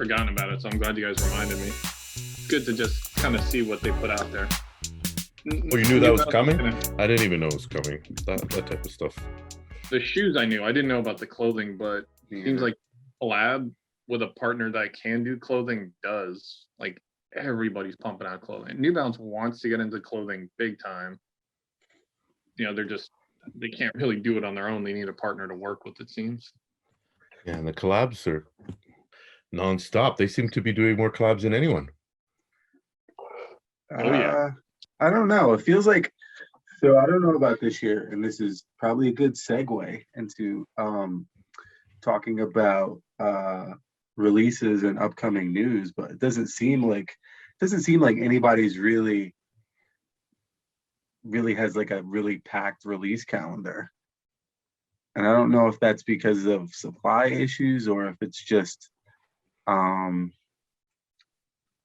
forgotten about it, so I'm glad you guys reminded me. It's good to just kind of see what they put out there. Oh, you knew that was coming? I didn't even know it was coming. That type of stuff. The shoes I knew. I didn't know about the clothing, but it seems like collab with a partner that can do clothing does. Like everybody's pumping out clothing. New Balance wants to get into clothing big time. You know, they can't really do it on their own. They need a partner to work with, it seems. Yeah, and the collabs are nonstop. They seem to be doing more collabs than anyone. Oh yeah. I don't know. It feels like, so I don't know about this year, and this is probably a good segue into talking about releases and upcoming news, but it doesn't seem like anybody's really has like a really packed release calendar. And I don't know if that's because of supply issues or if it's just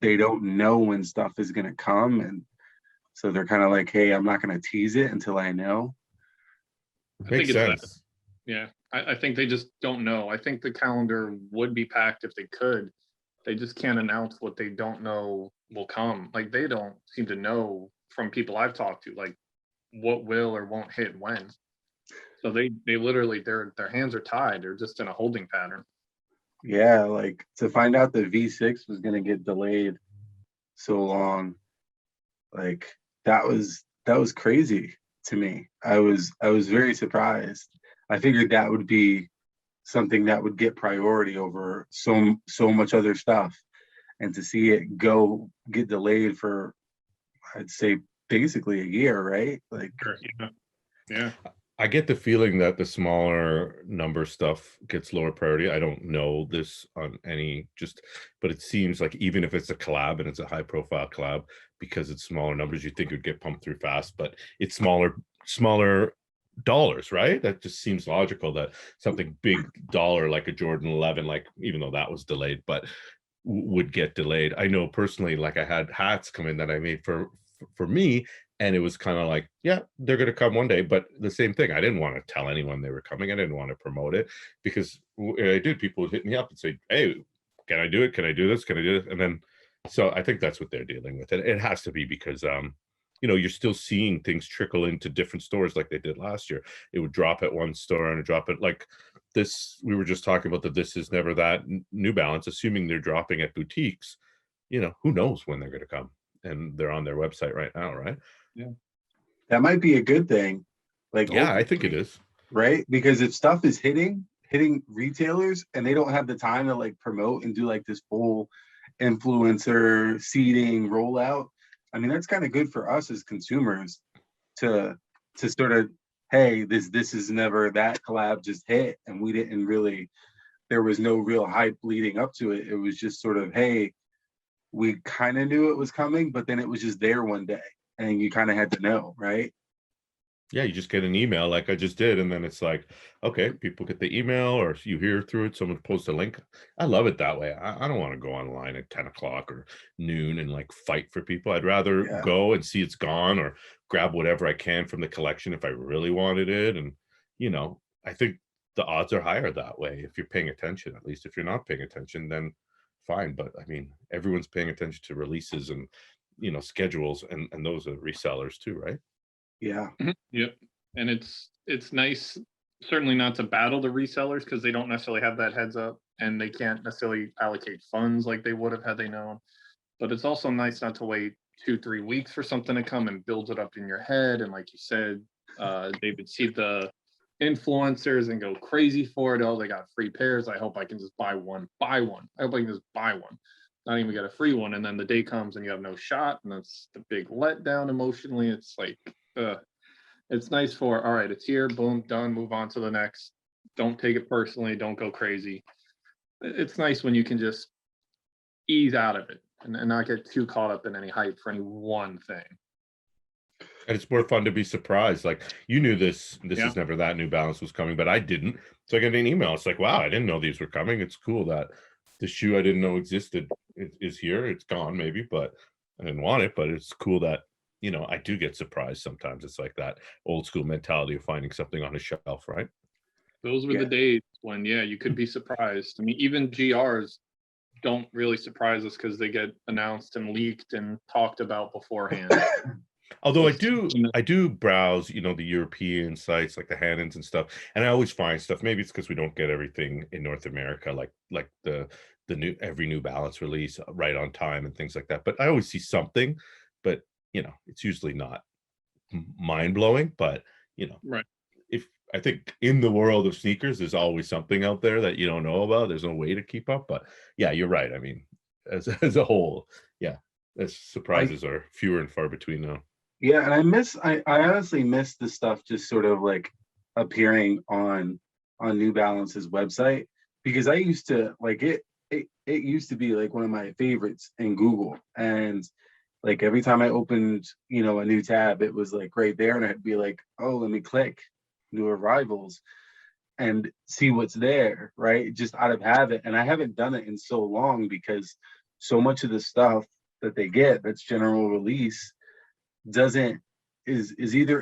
they don't know when stuff is going to come, and so they're kind of like, hey, I'm not going to tease it until I know. Makes sense. Yeah, I think they just don't know. I think the calendar would be packed if they could. They just can't announce what they don't know will come. Like, they don't seem to know from people I've talked to, like, what will or won't hit when. So they literally, their hands are tied. They're just in a holding pattern. Yeah, like to find out the V6 was going to get delayed so long, like that was crazy to me. I was very surprised. I figured that would be something that would get priority over so much other stuff, and to see it get delayed for, I'd say, basically a year, right? Like, yeah. I get the feeling that the smaller number stuff gets lower priority. I don't know this on any, but it seems like even if it's a collab and it's a high profile collab, because it's smaller numbers, you think it would get pumped through fast, but it's smaller dollars, right? That just seems logical that something big dollar like a Jordan 11, like, even though that was delayed, but would get delayed. I know personally, like I had hats come in that I made for me, and it was kind of like, yeah, they're going to come one day. But the same thing, I didn't want to tell anyone they were coming. I didn't want to promote it, because I did. People would hit me up and say, hey, can I do it? Can I do this? Can I do this? And then, so I think that's what they're dealing with. It has to be because, you're still seeing things trickle into different stores like they did last year. It would drop at one store and drop it like this. We were just talking about that. This is never that New Balance, assuming they're dropping at boutiques, who knows when they're going to come, and they're on their website right now, right? Yeah, that might be a good thing. Like, yeah, I think it is, right? Because if stuff is hitting retailers and they don't have the time to like promote and do like this full influencer seeding rollout, I mean, that's kind of good for us as consumers to sort of, hey, this is never, that collab just hit and we didn't really, there was no real hype leading up to it. It was just sort of, hey, we kind of knew it was coming, but then it was just there one day and you kind of had to know, right? Yeah, you just get an email like I just did, and then it's like, okay, people get the email, or you hear through it, someone posts a link. I love it that way. I don't want to go online at 10 o'clock or noon and like fight for people. I'd rather go and see it's gone, or grab whatever I can from the collection if I really wanted it. And I think the odds are higher that way if you're paying attention. At least if you're not paying attention, then fine. But I mean, everyone's paying attention to releases and schedules, and those are resellers too, right? Yeah. Yep. And it's nice, certainly not to battle the resellers, because they don't necessarily have that heads up and they can't necessarily allocate funds like they would have had they known. But it's also nice not to wait 2-3 weeks for something to come and build it up in your head. And like you said, they would see the influencers and go crazy for it. Oh, they got free pairs. I hope I can just buy one. I hope I can just buy one. Not even get a free one. And then the day comes and you have no shot. And that's the big letdown emotionally. It's like, it's nice for, all right, it's here, boom, done, move on to the next. Don't take it personally, don't go crazy. It's nice when you can just ease out of it and not get too caught up in any hype for any one thing. And it's more fun to be surprised. Like, you knew this is never that New Balance was coming, but I didn't. So I get an email. It's like, wow, I didn't know these were coming. It's cool that the shoe I didn't know existed is here. It's gone maybe, but I didn't want it. But it's cool that I do get surprised sometimes. It's like that old school mentality of finding something on a shelf, right? Those were the days when, you could be surprised. I mean, even GRs, don't really surprise us because they get announced and leaked and talked about beforehand. Although It's- I do browse, you know, the European sites like the Hannons and stuff, and I always find stuff. Maybe it's because we don't get everything in North America, like the new every New Balance release right on time and things like that. But I always see something, but you know, it's usually not mind blowing. But you know, Right. if I think in the world of sneakers, there's always something out there that you don't know about. There's no way to keep up. But yeah, you're right. I mean, as a whole, yeah, as I surprises are fewer and far between now. Yeah, and I honestly miss the stuff just sort of like appearing on New Balance's website, because I used to like it used to be like one of my favorites in Google. And like every time I opened, a new tab, it was like right there, and I'd be like, oh, let me click new arrivals and see what's there, right? Just out of habit. And I haven't done it in so long because so much of the stuff that they get that's general release doesn't is either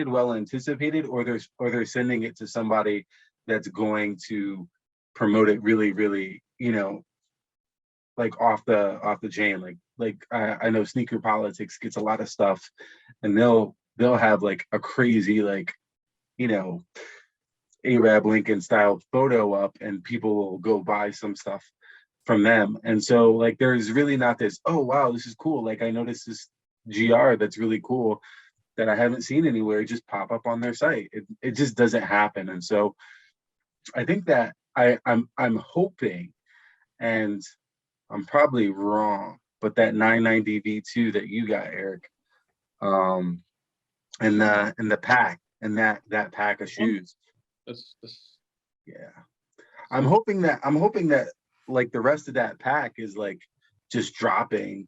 well anticipated, or they're sending it to somebody that's going to promote it really, really, like off the chain. Like I know Sneaker Politics gets a lot of stuff, and they'll have like a crazy, like, you know Arab Lincoln style photo up, and people will go buy some stuff from them. And so like there's really not this, oh wow, this is cool, like I noticed this GR that's really cool that I haven't seen anywhere just pop up on their site. It just doesn't happen. And so I think that I'm hoping, and I'm probably wrong, but that 990 V2 that you got, Eric, um, and the pack, and that pack of shoes. That's Yeah. I'm hoping that like the rest of that pack is like just dropping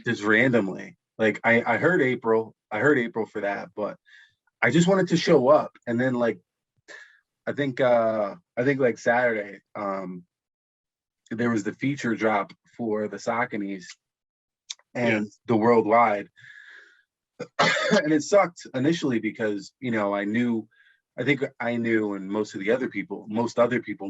just randomly. Like I heard April for that, but I just wanted to show up. And then like I think like Saturday, there was the feature drop for the Sauconys yeah. and the worldwide. And it sucked initially because I think I knew, and most other people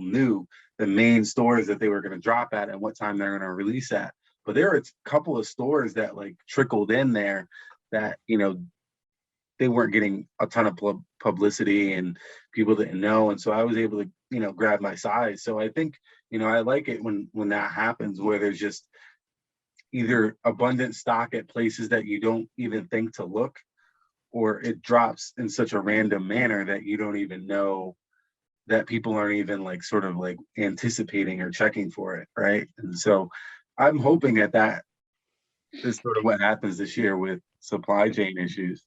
knew the main stores that they were going to drop at and what time they're going to release at. But there were a couple of stores that like trickled in there that they weren't getting a ton of publicity, and people didn't know. And so I was able to grab my size. So I think I like it when that happens, where there's just either abundant stock at places that you don't even think to look, or it drops in such a random manner that you don't even know, that people aren't even like sort of like anticipating or checking for it, right? And so I'm hoping that is sort of what happens this year with supply chain issues.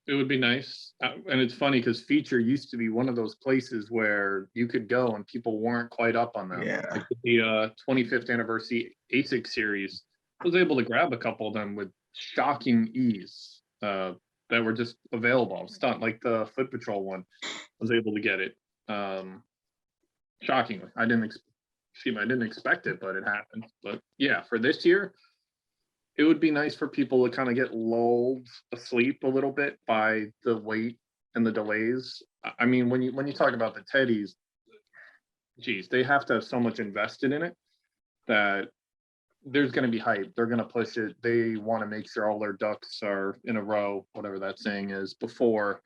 It would be nice. And it's funny because Feature used to be one of those places where you could go and people weren't quite up on them. Yeah. Like the 25th anniversary ASIC series, I was able to grab a couple of them with shocking ease, that were just available. I was stunned. Like the Foot Patrol one, I was able to get it. Shockingly. I didn't expect it, but it happened. But yeah, for this year, it would be nice for people to kind of get lulled asleep a little bit by the wait and the delays. I mean, when you talk about the Teddies, geez, they have to have so much invested in it that there's going to be hype. They're going to push it. They want to make sure all their ducks are in a row, whatever that saying is, before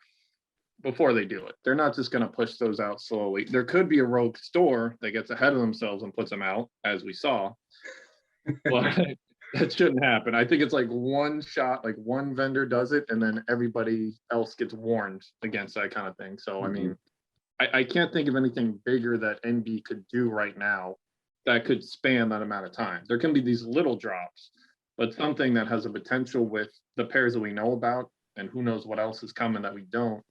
they do it. They're not just going to push those out slowly. There could be a rogue store that gets ahead of themselves and puts them out, as we saw. But that shouldn't happen. I think it's like one shot, like one vendor does it, and then everybody else gets warned against that kind of thing. So, I mean, I can't think of anything bigger that NB could do right now that could span that amount of time. There can be these little drops, but something that has a potential with the pairs that we know about, and who knows what else is coming that we don't,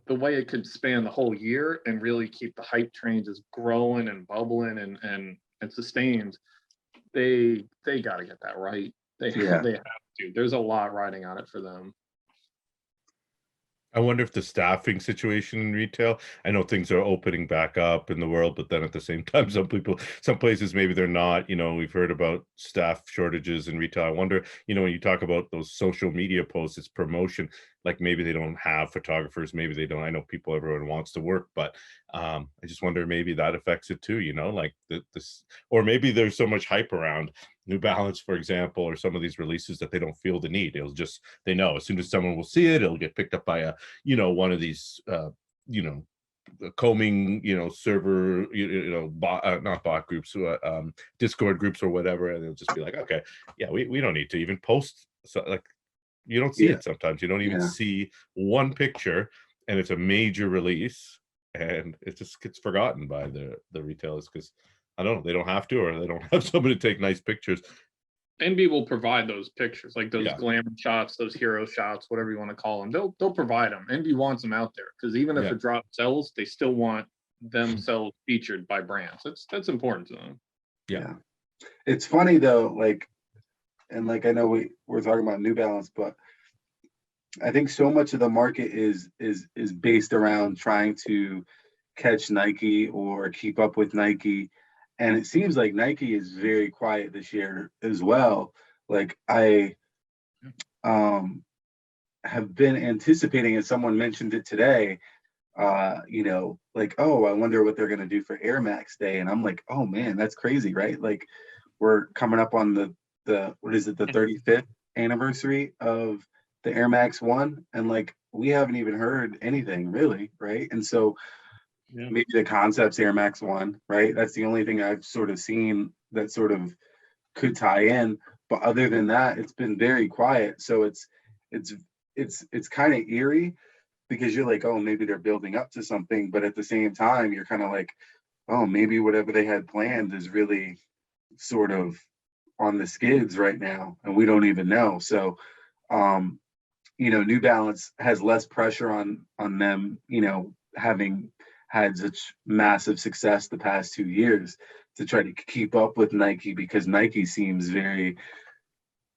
the way it could span the whole year and really keep the hype train just growing and bubbling and sustained. They got to get that right. They have to. There's a lot riding on it for them. I wonder if the staffing situation in retail, I know things are opening back up in the world, but then at the same time, some places, maybe they're not. We've heard about staff shortages in retail. I wonder, when you talk about those social media posts, it's promotion. like maybe they don't have photographers, maybe they don't. I know people, everyone wants to work, but I just wonder maybe that affects it too, you know, like this, or maybe there's so much hype around New Balance, for example, or some of these releases that they don't feel the need. It'll just, they know as soon as someone will see it, it'll get picked up by a, you know, one of these you know, combing, you know, server, you know, bot, not bot groups, Discord groups or whatever, and they'll just be like, okay, yeah, we don't need to even post. So like, you don't see Yeah. it sometimes. You don't even Yeah. see one picture, and it's a major release, and it just gets forgotten by the retailers because I don't know, they don't have to, or they don't have somebody to take nice pictures. Envy will provide those pictures, like those Yeah. glamour shots, those hero shots, whatever you want to call them. They'll provide them. Envy wants them out there because even if Yeah. a drop sells, they still want themselves featured by brands. That's important to them. Yeah. It's funny though, like, and like I know we're talking about New Balance, but I think so much of the market is based around trying to catch Nike or keep up with Nike. And it seems like Nike is very quiet this year as well. Like I have been anticipating, and someone mentioned it today, you know, like, oh, I wonder what they're gonna do for Air Max Day. And I'm like, oh man, that's crazy, right? Like we're coming up on the what is it, the 35th anniversary of the Air Max One, and like we haven't even heard anything really, right? And so Yeah. maybe the concept's Air Max One, right? That's the only thing I've sort of seen that sort of could tie in. But other than that, it's been very quiet. So it's it's kind of eerie because you're like, oh, maybe they're building up to something, but at the same time, you're kind of like, oh, maybe whatever they had planned is really sort of on the skids right now, and we don't even know. So, you know, New Balance has less pressure on them, you know, having had such massive success the past 2 years to try to keep up with Nike because Nike seems very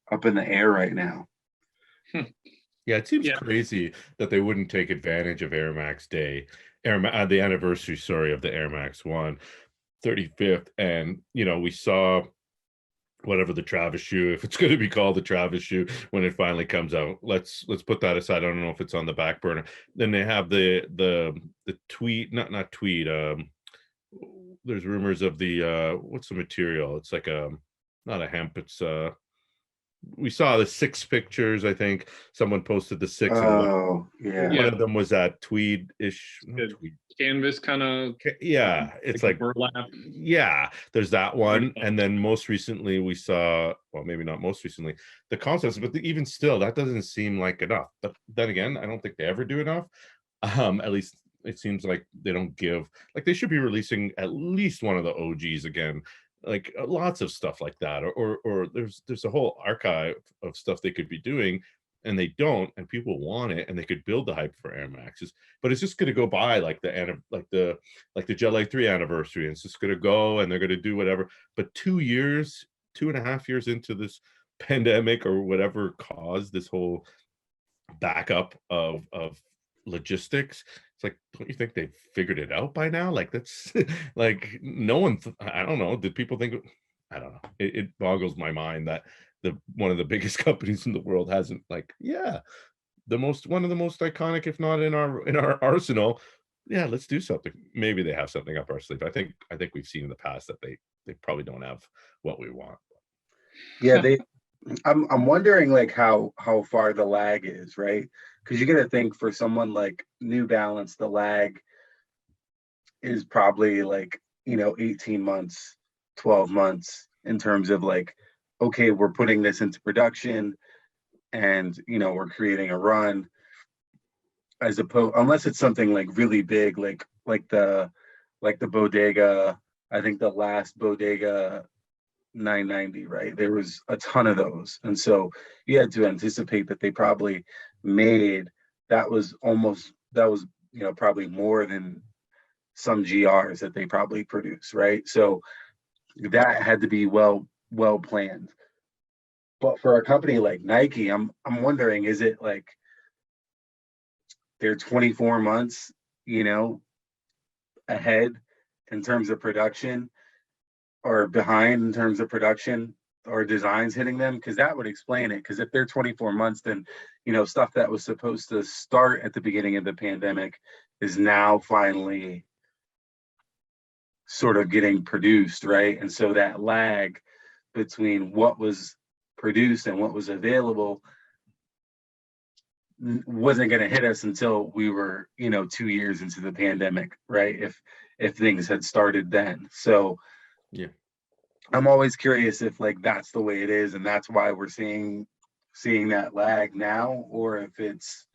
up in the air right now. Yeah, it seems Yeah. crazy that they wouldn't take advantage of Air Max Day, the anniversary, sorry, of the Air Max One, 35th. And, you know, we saw whatever the Travis shoe, if it's going to be called the Travis shoe when it finally comes out. Let's put that aside. I don't know if it's on the back burner. Then they have the tweed, not tweed. There's rumors of the what's the material? It's like not a hemp. It's we saw the 6 pictures. I think someone posted the 6, and Oh, yeah. one of them was that tweed-ish, not Good. tweed. Canvas kind of Yeah, it's like burlap. yeah, there's that one, nice. and then most recently we saw, well, maybe not most recently, the concepts, but even still, that doesn't seem like enough. But then again, I don't think they ever do enough. At least it seems like they don't give, like they should be releasing at least one of the OGs again, like lots of stuff like that, or there's a whole archive of stuff they could be doing, and they don't, and people want it, and they could build the hype for Air Maxes, but it's just going to go by like the Jet Lag 3 anniversary, and it's just going to go, and they're going to do whatever. But 2 years, 2.5 years into this pandemic or whatever caused this whole backup of logistics, it's like, don't you think they've figured it out by now? Like that's like no one, I don't know. Did people think? I don't know. It boggles my mind that the one of the biggest companies in the world hasn't, like, yeah, one of the most iconic, if not in our arsenal. Yeah, let's do something. Maybe they have something up our sleeve. I think we've seen in the past that they probably don't have what we want. Yeah, I'm wondering like how far the lag is, right? Because you got to think for someone like New Balance, the lag is probably like, you know, 18 months, 12 months in terms of like, okay, we're putting this into production and, you know, we're creating a run, as opposed, unless it's something like really big, like the bodega. I think the last bodega 990, right? There was a ton of those. And so you had to anticipate that they probably made, that was, you know, probably more than some GRs that they probably produce, right? So that had to be well planned. But for a company like Nike, I'm wondering, is it like they're 24 months, you know, ahead in terms of production or behind in terms of production or designs hitting them, because that would explain it. Because if they're 24 months, then stuff that was supposed to start at the beginning of the pandemic is now finally sort of getting produced, right? And so that lag between what was produced and what was available wasn't going to hit us until we were 2 years into the pandemic, right? If things had started then. So Yeah. I'm always curious if like that's the way it is, and that's why we're seeing that lag now, or if it's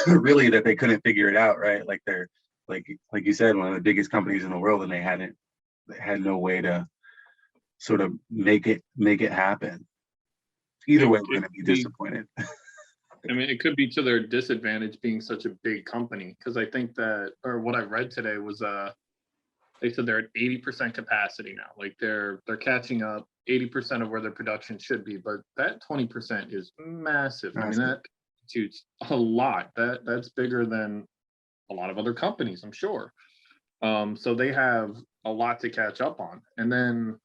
really that they couldn't figure it out, right? Like they're like you said, one of the biggest companies in the world, and they had no way to sort of make it happen. Either way, we're going to be disappointed. I mean, it could be to their disadvantage being such a big company, because I think that, or what I read today was they said they're at 80% capacity now. Like they're catching up 80% of where their production should be, but that 20% is massive. I mean, that constitutes a lot. That's bigger than a lot of other companies, I'm sure. So they have a lot to catch up on. And then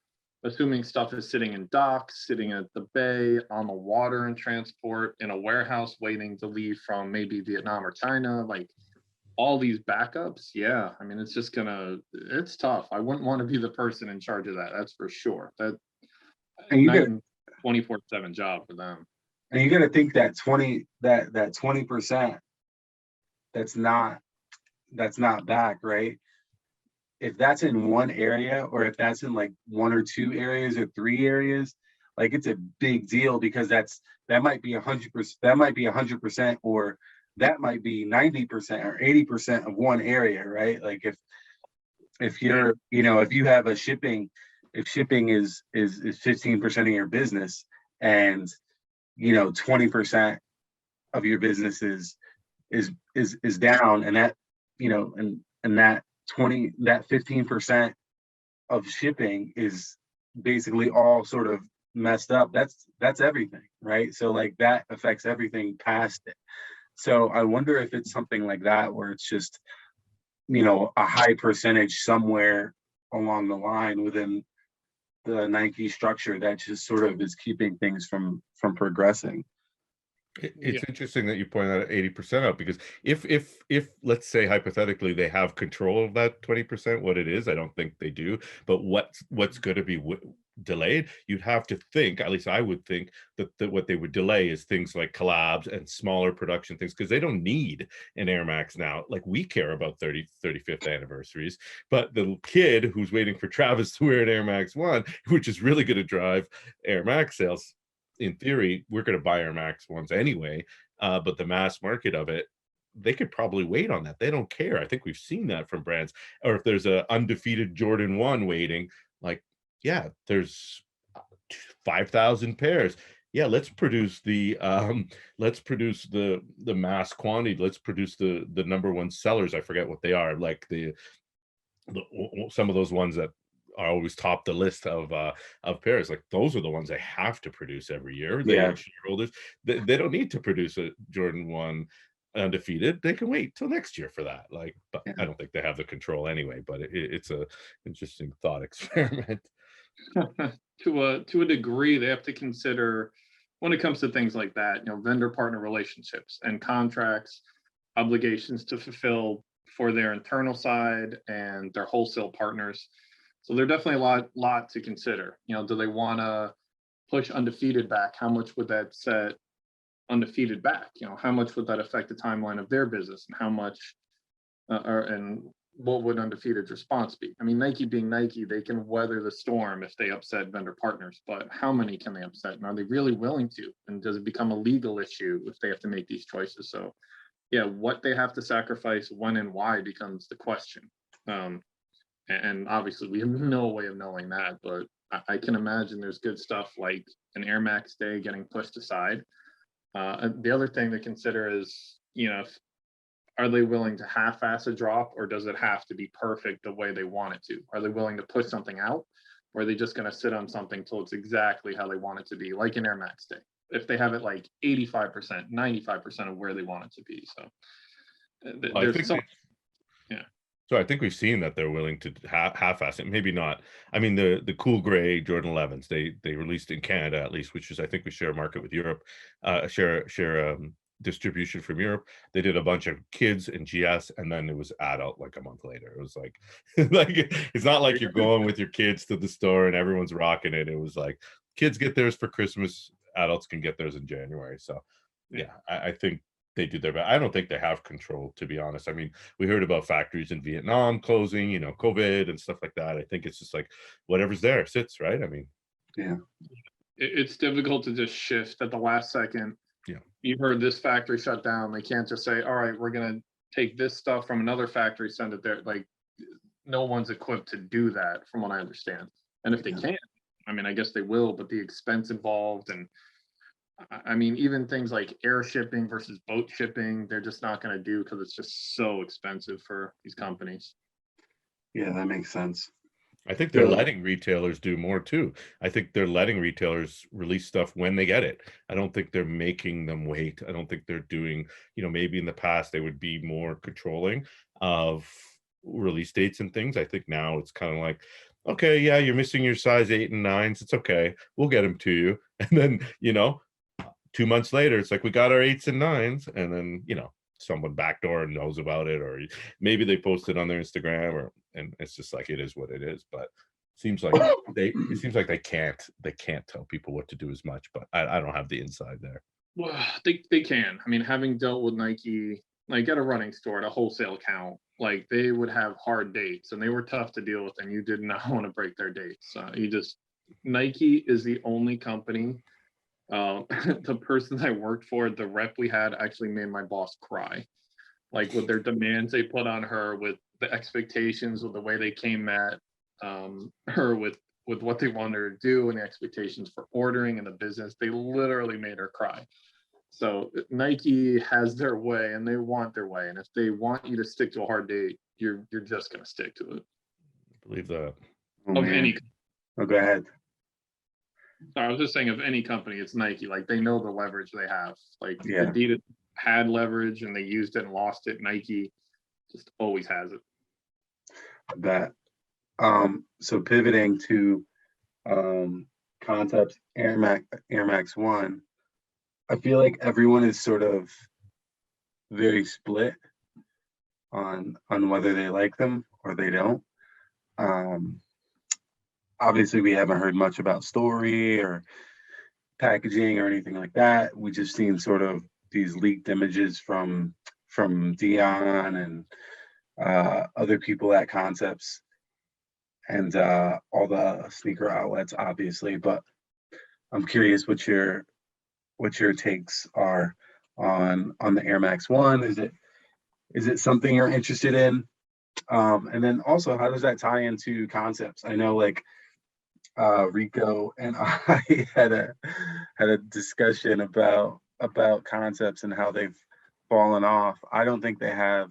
assuming stuff is sitting in docks, sitting at the bay, on the water and transport, in a warehouse waiting to leave from maybe Vietnam or China, like all these backups, yeah. I mean, it's tough. I wouldn't want to be the person in charge of that. That's for sure. That and you got 24/7 job for them. And you got to think that 20% that's not back, right? If that's in one area, or if that's in like one or two areas or three areas, like it's a big deal, because that might be 100%, that might be 100%, or that might be 90% or 80% of one area, right? Like if you're, if you have if shipping is 15% of your business, and 20% of your business is down, and that and that 15% of shipping is basically all sort of messed up. That's everything, right? So like that affects everything past it. So I wonder if it's something like that, where it's just a high percentage somewhere along the line within the Nike structure that just sort of is keeping things from progressing. It's interesting that you point out 80% up, because if let's say hypothetically they have control of that 20%, what it is, I don't think they do, but what's going to be delayed, you'd have to think, at least I would think, that what they would delay is things like collabs and smaller production things, because they don't need an Air Max now. Like we care about 35th anniversaries, but the kid who's waiting for Travis to wear an Air Max 1, which is really going to drive Air Max sales, in theory, we're going to buy our Max ones anyway, but the mass market of it, they could probably wait on that. They don't care. I think we've seen that from brands. Or if there's a undefeated Jordan 1 waiting, like, yeah, there's 5,000 pairs. Yeah, let's produce the mass quantity. Let's produce the number one sellers. I forget what they are, like the some of those ones that are always top the list of pairs. Like those are the ones they have to produce every year. Yeah. Shareholders, they don't need to produce a Jordan 1 undefeated. They can wait till next year for that. Like, but Yeah. I don't think they have the control anyway. But it's a interesting thought experiment. To a degree, they have to consider, when it comes to things like that, vendor partner relationships and contracts, obligations to fulfill for their internal side and their wholesale partners. So they're definitely a lot to consider. Do they want to push undefeated back? How much would that set undefeated back? How much would that affect the timeline of their business, and how much, and what would undefeated's response be? I mean, Nike being Nike, they can weather the storm if they upset vendor partners, but how many can they upset? And are they really willing to? And does it become a legal issue if they have to make these choices? So yeah, what they have to sacrifice, when and why, becomes the question. And obviously we have no way of knowing that, but I can imagine there's good stuff like an Air Max Day getting pushed aside. The other thing to consider is, are they willing to half-ass a drop, or does it have to be perfect the way they want it to? Are they willing to push something out, or are they just going to sit on something till it's exactly how they want it to be, like an Air Max Day, if they have it like 85%, 95% of where they want it to be? So I think So I think we've seen that they're willing to half-ass it. Maybe not. I mean, the cool gray Jordan 11s, they released in Canada at least, which is I think we share a market with Europe, share distribution from Europe. They did a bunch of kids and GS, and then it was adult like a month later. It was like, like it's not like you're going with your kids to the store and everyone's rocking it. It was like kids get theirs for Christmas, adults can get theirs in January. So yeah, I think they do their best. I don't think they have control, to be honest. I mean, we heard about factories in Vietnam closing, you know, COVID and stuff like that. I think it's just like whatever's there sits, right? I mean, Yeah. It's difficult to just shift at the last second. Yeah. You heard this factory shut down. They can't just say, all right, we're going to take this stuff from another factory, send it there. Like, no one's equipped to do that, from what I understand. And if they can, I mean, I guess they will, but the expense involved, and I mean, even things like air shipping versus boat shipping, they're just not going to do because it's just so expensive for these companies. Yeah, that makes sense. I think they're Yeah. letting retailers do more too. I think they're letting retailers release stuff when they get it. I don't think they're making them wait. I don't think they're doing, you know, maybe in the past they would be more controlling of release dates and things. I think now it's kind of like, okay, yeah, you're missing your size 8 and 9s. It's okay. We'll get them to you. And then, you know, 2 months later, it's like we got our 8s and 9s, and then, you know, someone backdoor knows about it, or maybe they post it on their Instagram, or and it's just like it is what it is. But seems like it seems like they can't tell people what to do as much. But I don't have the inside there. Well, they can. I mean, having dealt with Nike, like at a running store, at a wholesale count, like they would have hard dates and they were tough to deal with, and you did not want to break their dates. Nike is the only company. The person I worked for, the rep we had, actually made my boss cry. Like with their demands they put on her, with the expectations, with the way they came at her, with what they wanted her to do, and the expectations for ordering in the business. They literally made her cry. So Nike has their way, and they want their way. And if they want you to stick to a hard date, you're just going to stick to it. I believe that. Oh, Of man. any, Oh, go ahead. I was just saying, of any company, it's Nike. Like they know the leverage they have. Like Yeah. Adidas had leverage and they used it and lost it. Nike just always has it. I bet. So pivoting to Concepts Air Max 1, I feel like everyone is sort of very split on whether they like them or they don't. Obviously we haven't heard much about story or packaging or anything like that. We just seen sort of these leaked images from Dion and other people at Concepts and all the sneaker outlets, obviously. But I'm curious what your takes are on the Air Max 1. Is it something you're interested in? And then also, how does that tie into Concepts? I know, like, Rico and I had a discussion about Concepts and how they've fallen off. I don't think they have.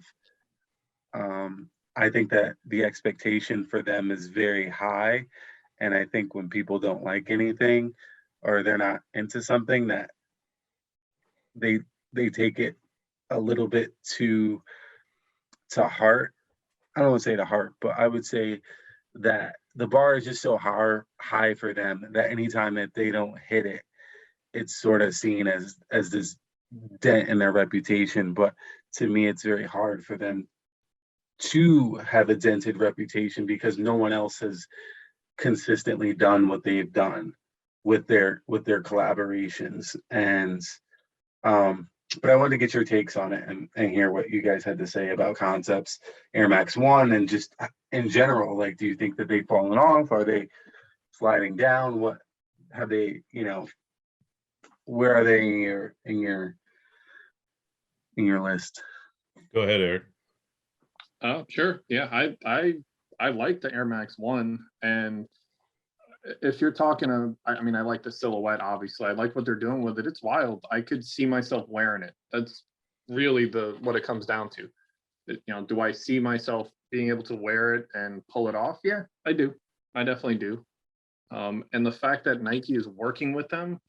I think that the expectation for them is very high, and I think when people don't like anything or they're not into something, that they take it a little bit to heart. I don't want to say to heart, but I would say that the bar is just so high for them that anytime that they don't hit it, it's sort of seen as this dent in their reputation. But to me, it's very hard for them to have a dented reputation because no one else has consistently done what they've done with their collaborations. And but I wanted to get your takes on it and hear what you guys had to say about Concepts Air Max 1 and just in general. Like, do you think that they've fallen off? Are they sliding down? What have they, where are they in your list? Go ahead, Eric. Sure. Yeah, I like the Air Max 1, and if you're talking, I mean, I like the silhouette. Obviously, I like what they're doing with it. It's wild. I could see myself wearing it. That's really what it comes down to. Do I see myself being able to wear it and pull it off? Yeah, I do. I definitely do. And the fact that Nike is working with them,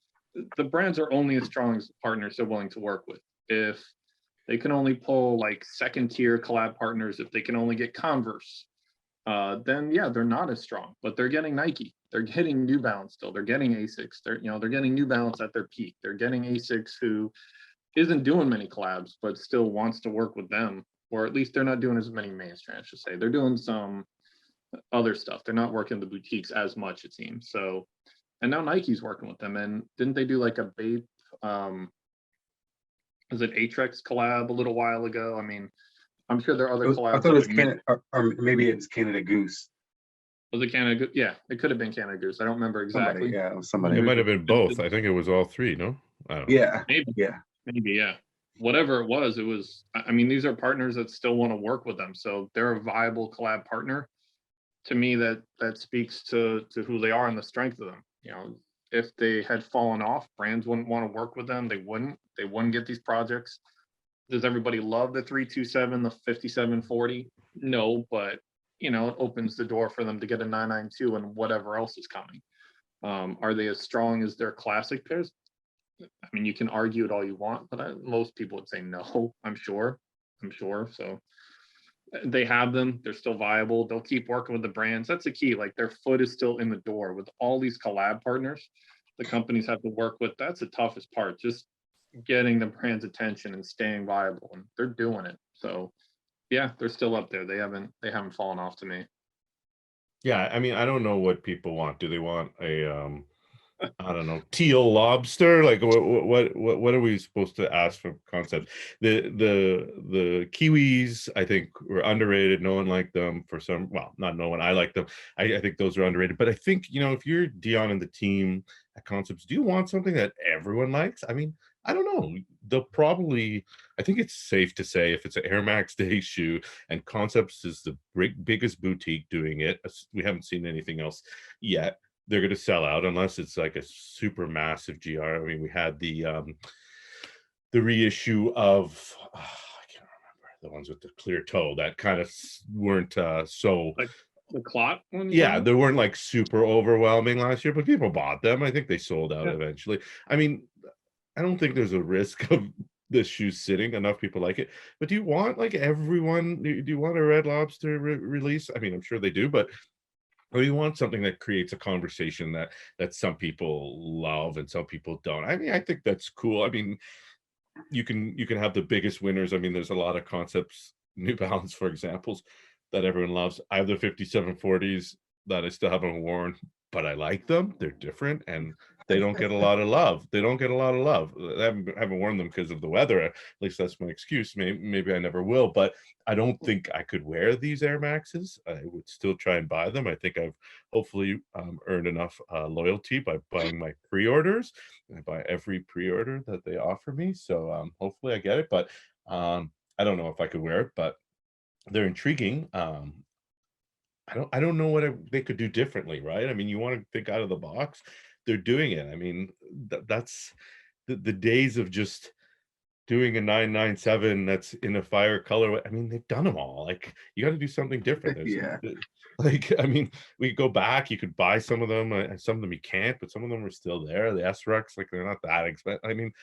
the brands are only as strong as the partners they're willing to work with. If They can only pull like second tier collab partners if they can only get Converse. Then yeah, they're not as strong, but they're getting Nike. They're getting New Balance still. They're getting Asics. They're getting New Balance at their peak. They're getting Asics, who isn't doing many collabs, but still wants to work with them, or at least they're not doing as many mainstream. I should say they're doing some other stuff. They're not working the boutiques as much, it seems. So, and now Nike's working with them. And didn't they do like a Bape? Was it Atrex collab a little while ago? I mean, I'm sure there are other collabs. I thought it was Canada, or maybe it was Canada Goose. Was it Canada Goose? Yeah, it could have been Canada Goose. I don't remember exactly. Somebody, yeah, it was somebody. It might have been both. I think it was all three. No, I don't know. Yeah, maybe. Yeah, maybe. Yeah. Whatever it was. I mean, these are partners that still want to work with them, so they're a viable collab partner. To me, that speaks to who they are and the strength of them. You know, if they had fallen off, brands wouldn't want to work with them. They wouldn't get these projects. Does everybody love the 327, the 5740? No, but you know, it opens the door for them to get a 992 and whatever else is coming. Are they as strong as their classic pairs? I mean, you can argue it all you want, but most people would say no. I'm sure. So they have them. They're still viable. They'll keep working with the brands. That's the key. Like, their foot is still in the door with all these collab partners. The companies have to work with. That's the toughest part. Just getting the brand's attention and staying viable, and they're doing it. So yeah, they're still up there. They haven't fallen off to me. Yeah, I mean, I don't know what people want. Do they want a I don't know, teal lobster? Like, what are we supposed to ask for concepts? The Kiwis, I think, were underrated. No one liked them for some. Well, not no one. I like them. I think those are underrated. But I think, you know, if you're Dion and the team at Concepts, do you want something that everyone likes? I mean, I don't know. They'll probably. I think it's safe to say, if it's an Air Max Day shoe and Concepts is the biggest boutique doing it, we haven't seen anything else yet, they're going to sell out unless it's like a super massive GR. I mean, we had the reissue of I can't remember, the ones with the clear toe that kind of weren't so like the clot one. Yeah, they weren't like super overwhelming last year, but people bought them. I think they sold out eventually. I mean, I don't think there's a risk of the shoe sitting. Enough people like it. But do you want like everyone? Do you want a Red Lobster release? I mean, I'm sure they do, but or you want something that creates a conversation that some people love and some people don't. I mean, I think that's cool. I mean, you can have the biggest winners. I mean, there's a lot of Concepts, New Balance, for examples, that everyone loves. I have the 5740s that I still haven't worn, but I like them. They're different and they don't get a lot of love. I haven't worn them because of the weather. At least that's my excuse. Maybe I never will, but I don't think I could wear these Air Maxes. I would still try and buy them. I think I've hopefully earned enough loyalty by buying my pre-orders. I buy every pre-order that they offer me. So hopefully I get it, but I don't know if I could wear it, but they're intriguing. I don't know what they could do differently, right? I mean, you want to think out of the box. They're doing it. I mean, that's the days of just doing a 997 that's in a fire color. I mean, they've done them all. Like, you got to do something different. Yeah. Like, I mean, we go back, you could buy some of them, and some of them you can't, but some of them are still there. The S-Rex, like, they're not that expensive. I mean,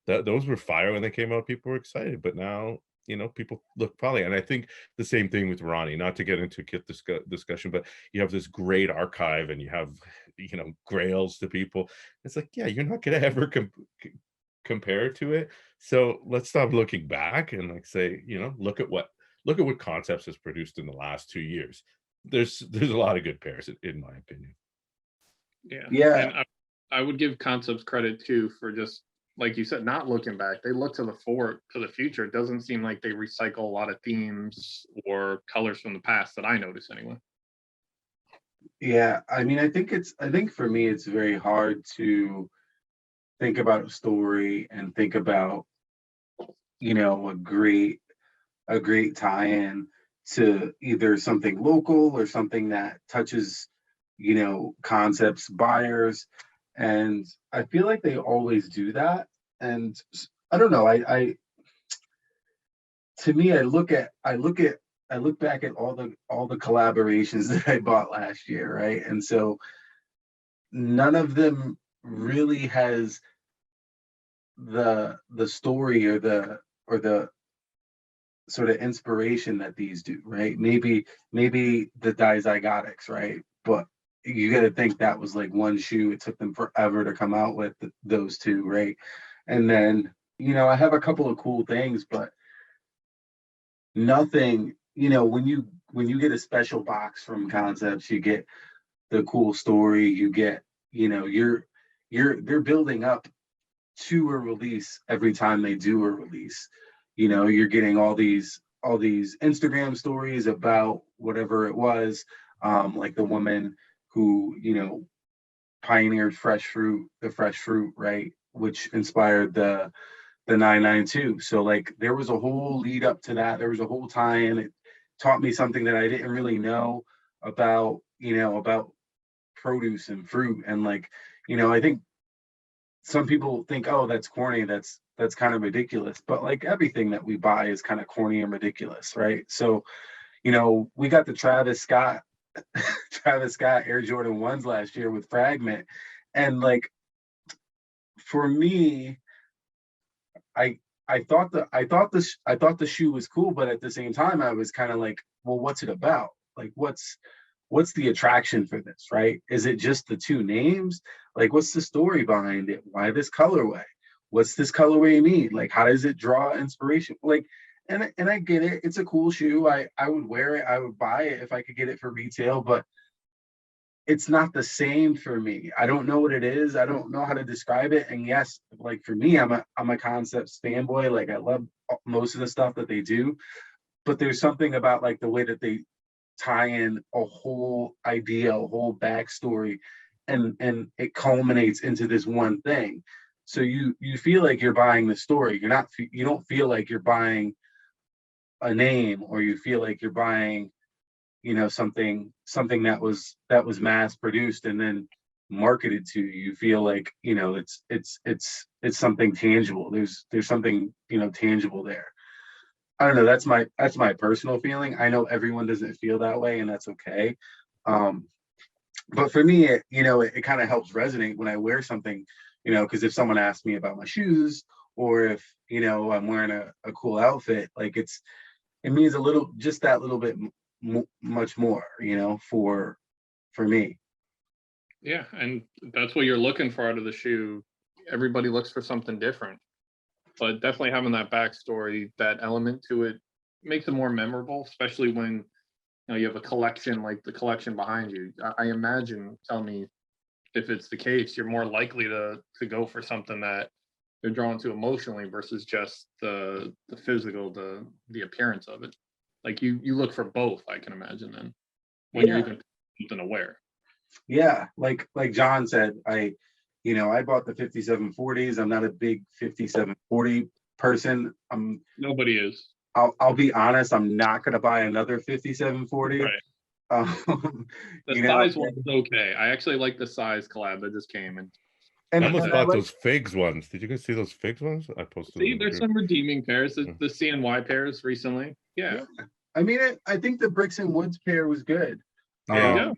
those were fire when they came out. People were excited, but now, you know, people look probably, and I think the same thing with Ronnie, not to get into kit discussion, but you have this great archive and you have, you know, grails to people. It's like, yeah, you're not going to ever compare to it. So let's stop looking back and like say, you know, look at what Concepts has produced in the last 2 years. There's a lot of good pairs in my opinion. Yeah. And I would give Concepts credit too for just, like you said, not looking back. They look to the future. It doesn't seem like they recycle a lot of themes or colors from the past that I notice anyway. Yeah, I mean, I think for me, it's very hard to think about a story and think about, you know, a great tie-in to either something local or something that touches, you know, Concepts buyers. And I feel like they always do that. And I don't know, I to me, I look back at all the collaborations that I bought last year, right? And so none of them really has the story or the sort of inspiration that these do, right? Maybe the dizygotics, right? But you got to think that was like one shoe. It took them forever to come out with those two, right? And then, I have a couple of cool things, but nothing, when you get a special box from Concepts, you get the cool story, you get, they're building up to a release every time they do a release. You're getting all these Instagram stories about whatever it was, like the woman who pioneered the fresh fruit, right, which inspired the 992. So like there was a whole lead up to that. There was a whole tie-in. It taught me something that I didn't really know about produce and fruit. And like, I think some people think, oh, that's corny, that's kind of ridiculous, but like everything that we buy is kind of corny and ridiculous, right? So we got the Travis Scott Air Jordan 1s last year with Fragment, and like for me, I I thought the shoe was cool, but at the same time I was kind of like, well, what's it about? Like what's the attraction for this, right? Is it just the two names? Like what's the story behind it? Why this colorway? What's this colorway mean? Like how does it draw inspiration? Like and I get it. It's a cool shoe. I would wear it. I would buy it if I could get it for retail, but it's not the same for me. I don't know what it is. I don't know how to describe it. And yes, like for me, I'm a Concepts fanboy. Like I love most of the stuff that they do, but there's something about like the way that they tie in a whole idea, a whole backstory, and it culminates into this one thing. So you feel like you're buying the story. You don't feel like you're buying a name, or you feel like you're buying something that was mass produced and then marketed to you. You feel like it's something tangible. There's something tangible there. I don't know, that's my personal feeling. I know everyone doesn't feel that way, and that's okay. um but for me, it kind of helps resonate when I wear something, because if someone asks me about my shoes, or if I'm wearing a cool outfit, like it means a little, just that little bit much more, for me. Yeah, and that's what you're looking for out of the shoe. Everybody looks for something different, but definitely having that backstory, that element to it, makes it more memorable, especially when you have a collection like the collection behind you. I imagine, tell me if it's the case, you're more likely to go for something that you're drawn to emotionally versus just the physical, the appearance of it. Like you look for both, I can imagine, then when you're Yeah, even something to wear. yeah. Like John said, I bought the 5740s. I'm not a big 5740 person. Nobody is. I'll be honest, I'm not gonna buy another 5740. Right. Um, The you know, size one is okay. I actually like the size collab that just came, and and I like I almost and said, I bought like those figs ones. Did you guys see those figs ones? I posted them see, in the there's group. some redeeming pairs. Mm. The CNY pairs recently. Yeah, yeah. I mean, I think the Bricks and Woods pair was good. there you Yeah, go.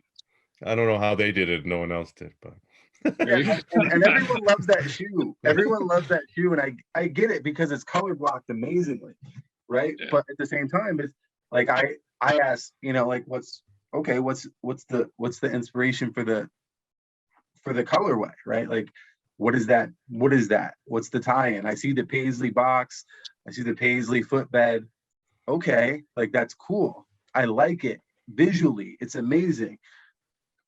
I don't know how they did it. No one else did, but There Yeah, you and go. everyone loves that shoe. Everyone loves that shoe, and I get it because it's color blocked amazingly, right? Yeah, But at the same time, it's like I ask, like what's okay, what's the inspiration for the colorway, right? Like what is that? What is that? What's the tie-in? I see the Paisley box, I see the Paisley footbed. Okay, like that's cool. I like it visually. It's amazing.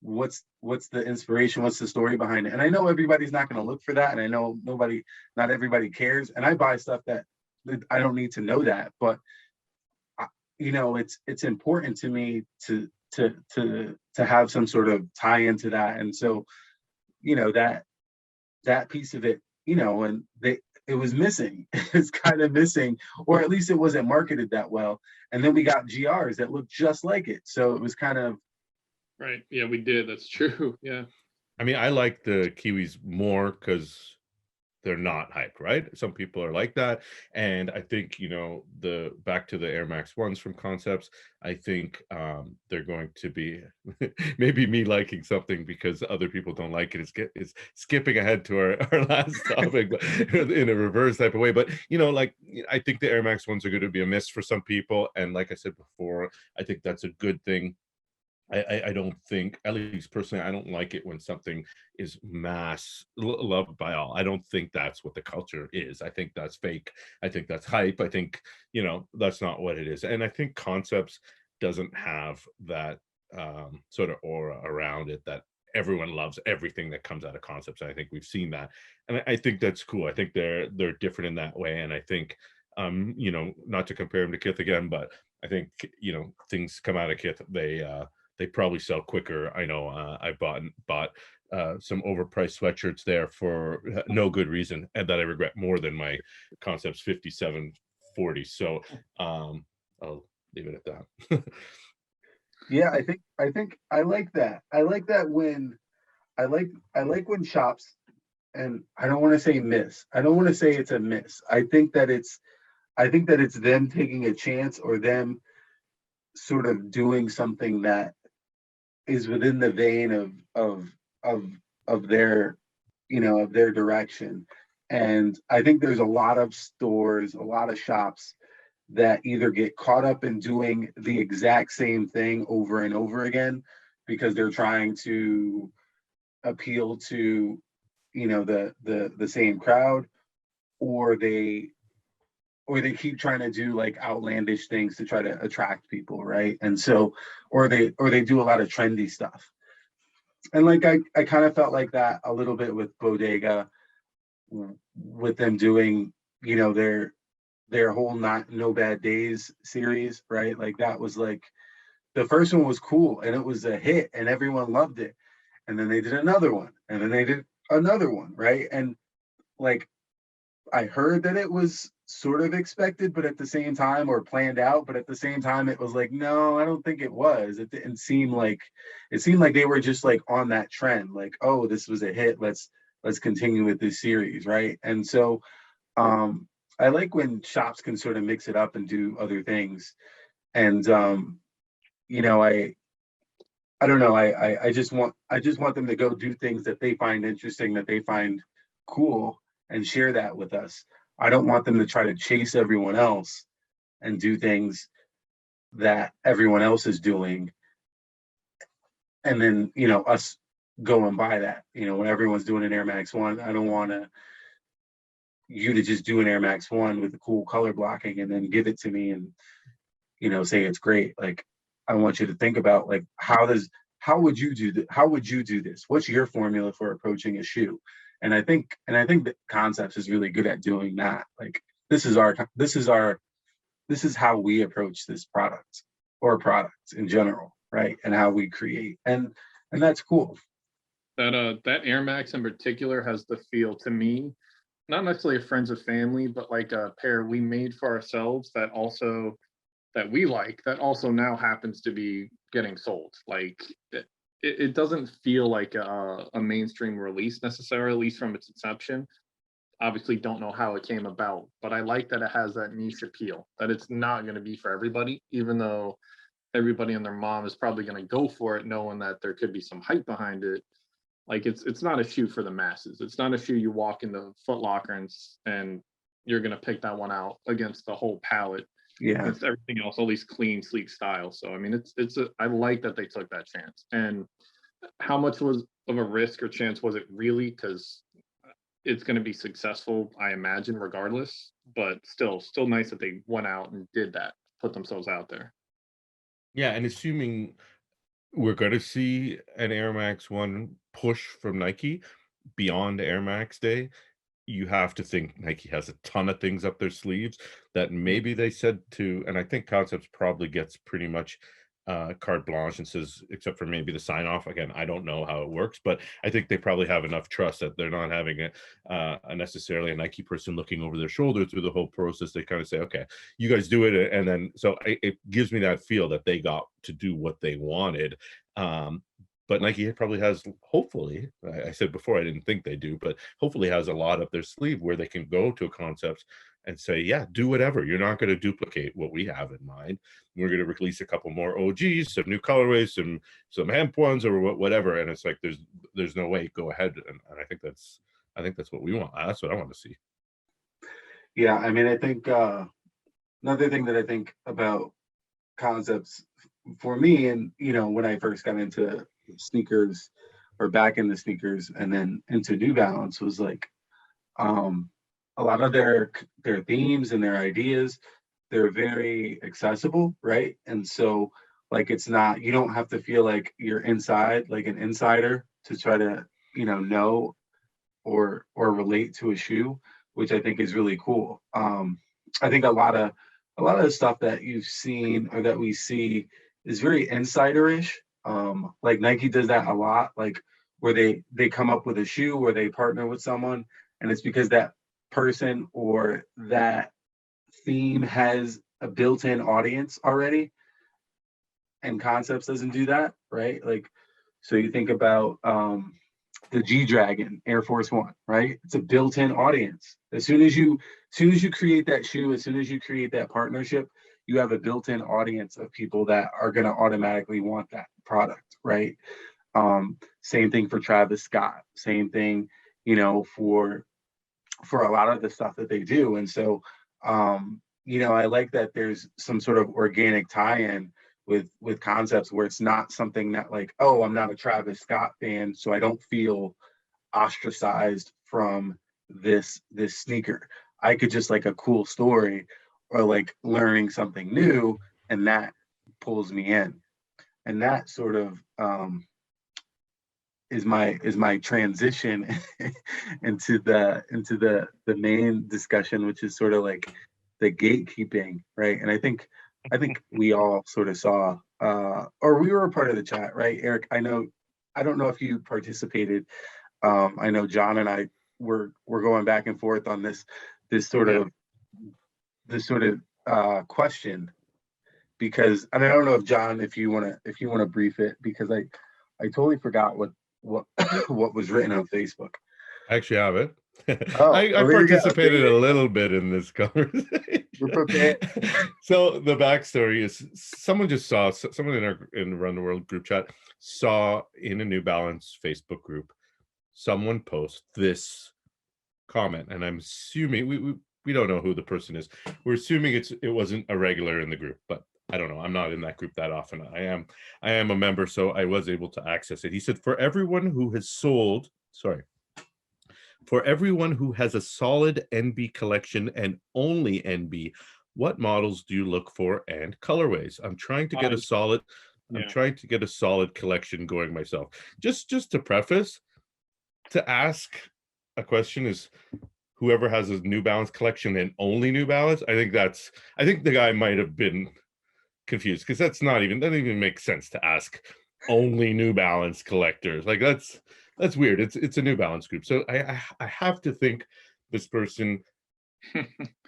What's the inspiration? What's the story behind it? And I know everybody's not going to look for that, and I know not everybody cares. And I buy stuff that I don't need to know that, but it's important to me to have some sort of tie into that. And so that piece of it, and it was missing. It's kind of missing, or at least it wasn't marketed that well. And then we got GRs that looked just like it, so it was kind of right. Yeah, we did. That's true. Yeah, I mean, I like the Kiwis more because they're not hyped, right? Some people are like that. And I think, you know, the back to the Air Max ones from Concepts, I think they're going to be maybe me liking something because other people don't like it. It's skipping ahead to our last topic, but in a reverse type of way. But you know, like I think the Air Max ones are going to be a miss for some people. And like I said before, I think that's a good thing. I don't think, at least personally, I don't like it when something is loved by all. I don't think that's what the culture is. I think that's fake. I think that's hype. I think, you know, that's not what it is. And I think Concepts doesn't have that sort of aura around it that everyone loves everything that comes out of Concepts. And I think we've seen that. And I think that's cool. I think they're different in that way. And I think you know, not to compare them to Kith again, but I think, you know, things come out of Kith, they probably sell quicker. I know I bought some overpriced sweatshirts there for no good reason, and that I regret more than my Concepts 5740. So I'll leave it at that. Yeah, I think I like that. I like that when I like when shops, and I don't want to say miss. I don't want to say it's a miss. I think that it's them taking a chance, or them sort of doing something that is within the vein of of their, you know, of their direction. And I think there's a lot of stores, a lot of shops that either get caught up in doing the exact same thing over and over again because they're trying to appeal to, you know, the same crowd, or they keep trying to do like outlandish things to try to attract people, right? And so, or they do a lot of trendy stuff. And like I kind of felt like that a little bit with Bodega, with them doing, you know, their whole not no bad days series, right? Like that was like, the first one was cool and it was a hit and everyone loved it. And then they did another one, and then they did another one, right? And like, I heard that it was sort of expected, but at the same time, or planned out, but at the same time, it was like, no, I don't think it was. It didn't seem like, it seemed like they were just like on that trend, like, oh, this was a hit. Let's continue with this series, right? And so I like when shops can sort of mix it up and do other things. And you know, I don't know, I just want them to go do things that they find interesting, that they find cool, and share that with us. I don't want them to try to chase everyone else and do things that everyone else is doing, and then, you know, us go and buy that. You know, when everyone's doing an Air Max One, I don't want you to just do an Air Max One with the cool color blocking and then give it to me and, you know, say it's great. Like, I want you to think about, like, how would you do how would you do this? What's your formula for approaching a shoe? And I think that Concepts is really good at doing that. Like, this is how we approach this product, or products in general, right? And how we create. And that's cool. That Air Max in particular has the feel to me, not necessarily a friends of family, but like a pair we made for ourselves that we like, that also now happens to be getting sold. Like, it doesn't feel like a mainstream release necessarily, at least from its inception. Obviously, don't know how it came about, but I like that it has that niche appeal. That it's not going to be for everybody, even though everybody and their mom is probably going to go for it, knowing that there could be some hype behind it. Like, it's not a shoe for the masses. It's not a shoe you walk into Foot Locker and you're going to pick that one out against the whole palette, Yeah. against everything else, all these clean, sleek styles. So I mean, I like that they took that chance. And how much was of a risk or chance was it really? Because it's going to be successful, I imagine, regardless. But still nice that they went out and did that, put themselves out there. Yeah, and assuming we're going to see an Air Max One push from Nike beyond Air Max Day, you have to think Nike has a ton of things up their sleeves that maybe they said to, and I think Concepts probably gets pretty much carte blanche and says, except for maybe the sign off. Again, I don't know how it works, but I think they probably have enough trust that they're not having a necessarily a Nike person looking over their shoulder through the whole process. They kind of say, okay, you guys do it. And then, so it gives me that feel that they got to do what they wanted. but Nike probably has, hopefully, I said before I didn't think they do, but hopefully has a lot up their sleeve where they can go to a concept and say, yeah, do whatever. You're not going to duplicate what we have in mind. We're going to release a couple more OGs, some new colorways, some hemp ones, or whatever. And it's like there's no way, go ahead. And I think that's what we want. That's what I want to see. Yeah, I mean, I think another thing that I think about concepts for me, and when I first got into sneakers or back into sneakers and then into New Balance, was like a lot of their themes and their ideas, they're very accessible, right? And so like it's not, you don't have to feel like you're inside, like an insider, to try to know or relate to a shoe, which I think is really cool. I think a lot of the stuff that you've seen or that we see is very insiderish. Like Nike does that a lot, like where they come up with a shoe where they partner with someone, and it's because that person or that theme has a built-in audience already, and Concepts doesn't do that, right? Like, so you think about the G Dragon Air Force One, right? It's a built-in audience. As soon as you create that shoe, as soon as you create that partnership, you have a built-in audience of people that are going to automatically want that product, right? Same thing for Travis Scott. Same thing, for a lot of the stuff that they do. And so, I like that there's some sort of organic tie-in with Concepts where it's not something that like, oh, I'm not a Travis Scott fan, so I don't feel ostracized from this sneaker. I could just like a cool story or like learning something new, and that pulls me in. And that sort of is my transition into the main discussion, which is sort of like the gatekeeping, right? And I think we all sort of saw, or we were a part of the chat, right, Eric? I don't know if you participated. I know John and I were going back and forth on this sort of question, because, and I don't know if John, if you want to brief it, because I totally forgot what what was written on Facebook. I actually have it. Oh, I participated a little bit in this conversation. We're prepared. So the backstory is someone in Around the World group chat saw in a New Balance Facebook group someone post this comment, and I'm assuming we don't know who the person is. We're assuming it wasn't a regular in the group, but I don't know. I'm not in that group that often. I am a member, so I was able to access it. He said, for everyone who has a solid NB collection and only NB, what models do you look for and colorways? I'm trying to get a solid collection going myself. Just to preface, to ask a question is whoever has a New Balance collection and only New Balance. I think the guy might have been confused, because that doesn't even make sense to ask only New Balance collectors. Like that's weird. It's a New Balance group, so I have to think this person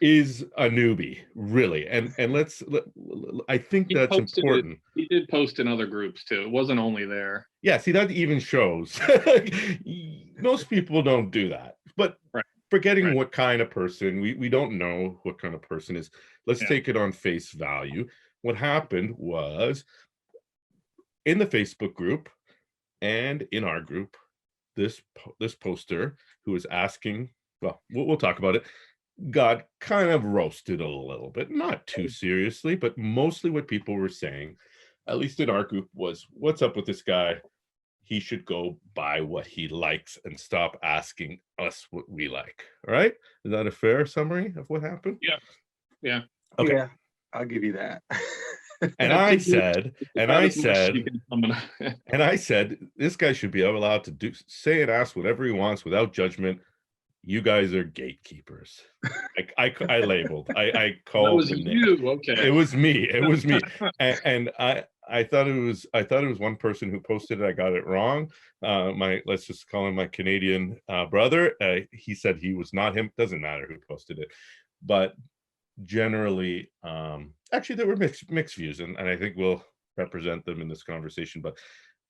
is a newbie, really. And I think that's important. He did post in other groups too. It wasn't only there. Yeah, see, that even shows. Most people don't do that, but right. Forgetting what kind of person, we don't know what kind of person is. Let's take it on face value. What happened was, in the Facebook group and in our group, this poster who was asking, well, we'll talk about it, got kind of roasted a little bit, not too seriously, but mostly what people were saying, at least in our group, was, what's up with this guy? He should go buy what he likes and stop asking us what we like. All right? Is that a fair summary of what happened? Yeah. Okay. Yeah, I'll give you that. And I said, this guy should be allowed to say and ask whatever he wants without judgment. You guys are gatekeepers. I labeled. I called the name. You, okay. It was me. And I thought it was one person who posted it. I got it wrong. Let's just call him my Canadian brother. He said he was not him. Doesn't matter who posted it, but generally, actually there were mixed views, and I think we'll represent them in this conversation. But